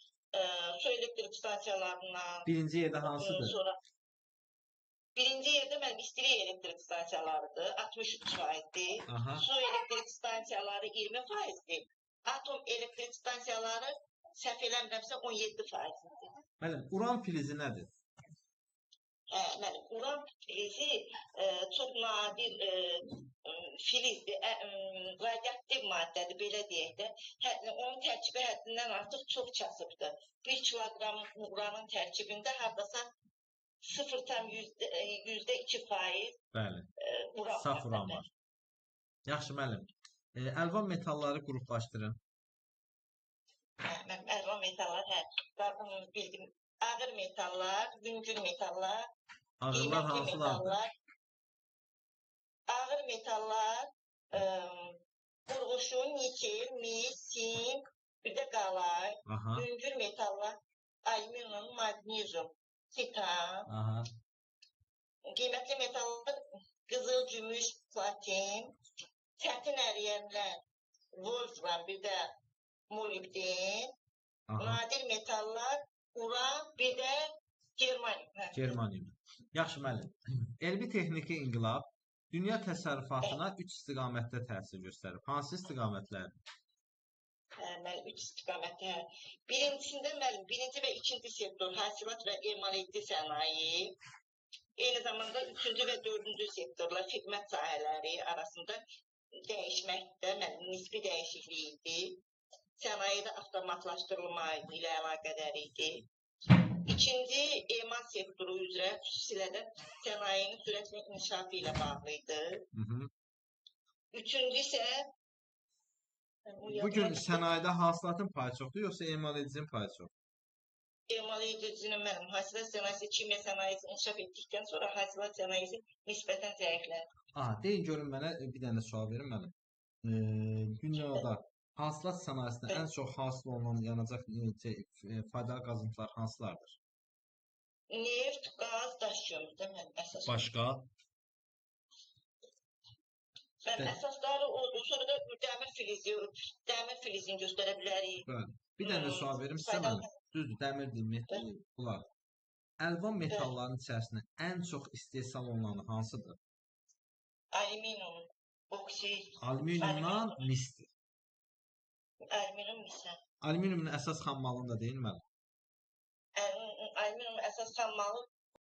su elektrik stansiyalarından. Birinci yerdə hansıdır? Birinci yerdə mənim istilik elektrik stansiyalarıdır, 63%'dir. Su elektrik stansiyaları 20%'dir. Atom elektrik stansiyaları səhv eləmirəmsə 17%'dir. Mənim, uran filizi nədir? Mənim, uran filizi çox nadir filizdir, radioaktiv maddədir, belə deyək də. Onun tərkibi həddindən artıq çox kasıbdır. 1 kiloqram uranın tərkibində hardasa 0,2%. Bəli. Uran Saf var. uran var. Yaxşı müəllim. Əlvan metalları qruplaşdırın. Əlvan metallar, bildim. Ağır metallar, yüngül metallar, ağırlar hansılardır? Ağır metallar, qurğuşun, nikel, mis, sink, bir də qalay. Yüngül metallar, alüminium, magnezium, titan. Qiymətli metallar, qızıl, gümüş, platin, çətin əriyənlər, wolfram, bir də molibden, nadir metallar, uran, bir də germanium. Yaxşı müəllim. Elmi texniki inqilab dünya təsərrüfatına 3 istiqamətdə təsir göstərib. Hansı istiqamətlərdir? Müəllim, 3 istiqamətdə. Birinci və ikinci sektor hasilat və emal edici sənaye, eyni zamanda 3-cü və 4-cü sektorlar xidmət sahələri arasında dəyişməkdə nisbi dəyişiklik idi. Sənayedə avtomatlaşdırılma ilə əlaqədar idi. İkinci, emal sektoru üzrə xüsusilə sənayenin sürətli inkişafı ilə bağlı idi. Üçüncü isə bugün sənayedə hasilatın payı çoxdur, yoxsa emal edicinin payı çoxdur? Emal edicinin mənim hasilat sənayesi, kimya sənayesi inkişaf etdikdən sonra hasilat sənayesi nisbətən zəiflədi. Deyin görün mənə bir dənə sual verin mənim. Dünyada hasilat sənayesində ən çox hasil olunan yanacaq faydalı qazıntılar hansılardır? Neft, qaz, daş kömürdə mənim əsas. Başqa? Mənim əsasları oldu. Sonra da dəmir filizini göstərə bilərik. Bir dənə sual verim sizə mənim. Düzdür, dəmir metal bunlar. Əlvan metalların içərisində ən çox istehsal olunan hansıdır? Alüminium, boksit. Alüminiumdan misdir. Alüminium misdən. Alüminiumun əsas xammalını da deyil mənim. Alüminiumun əsas xammalı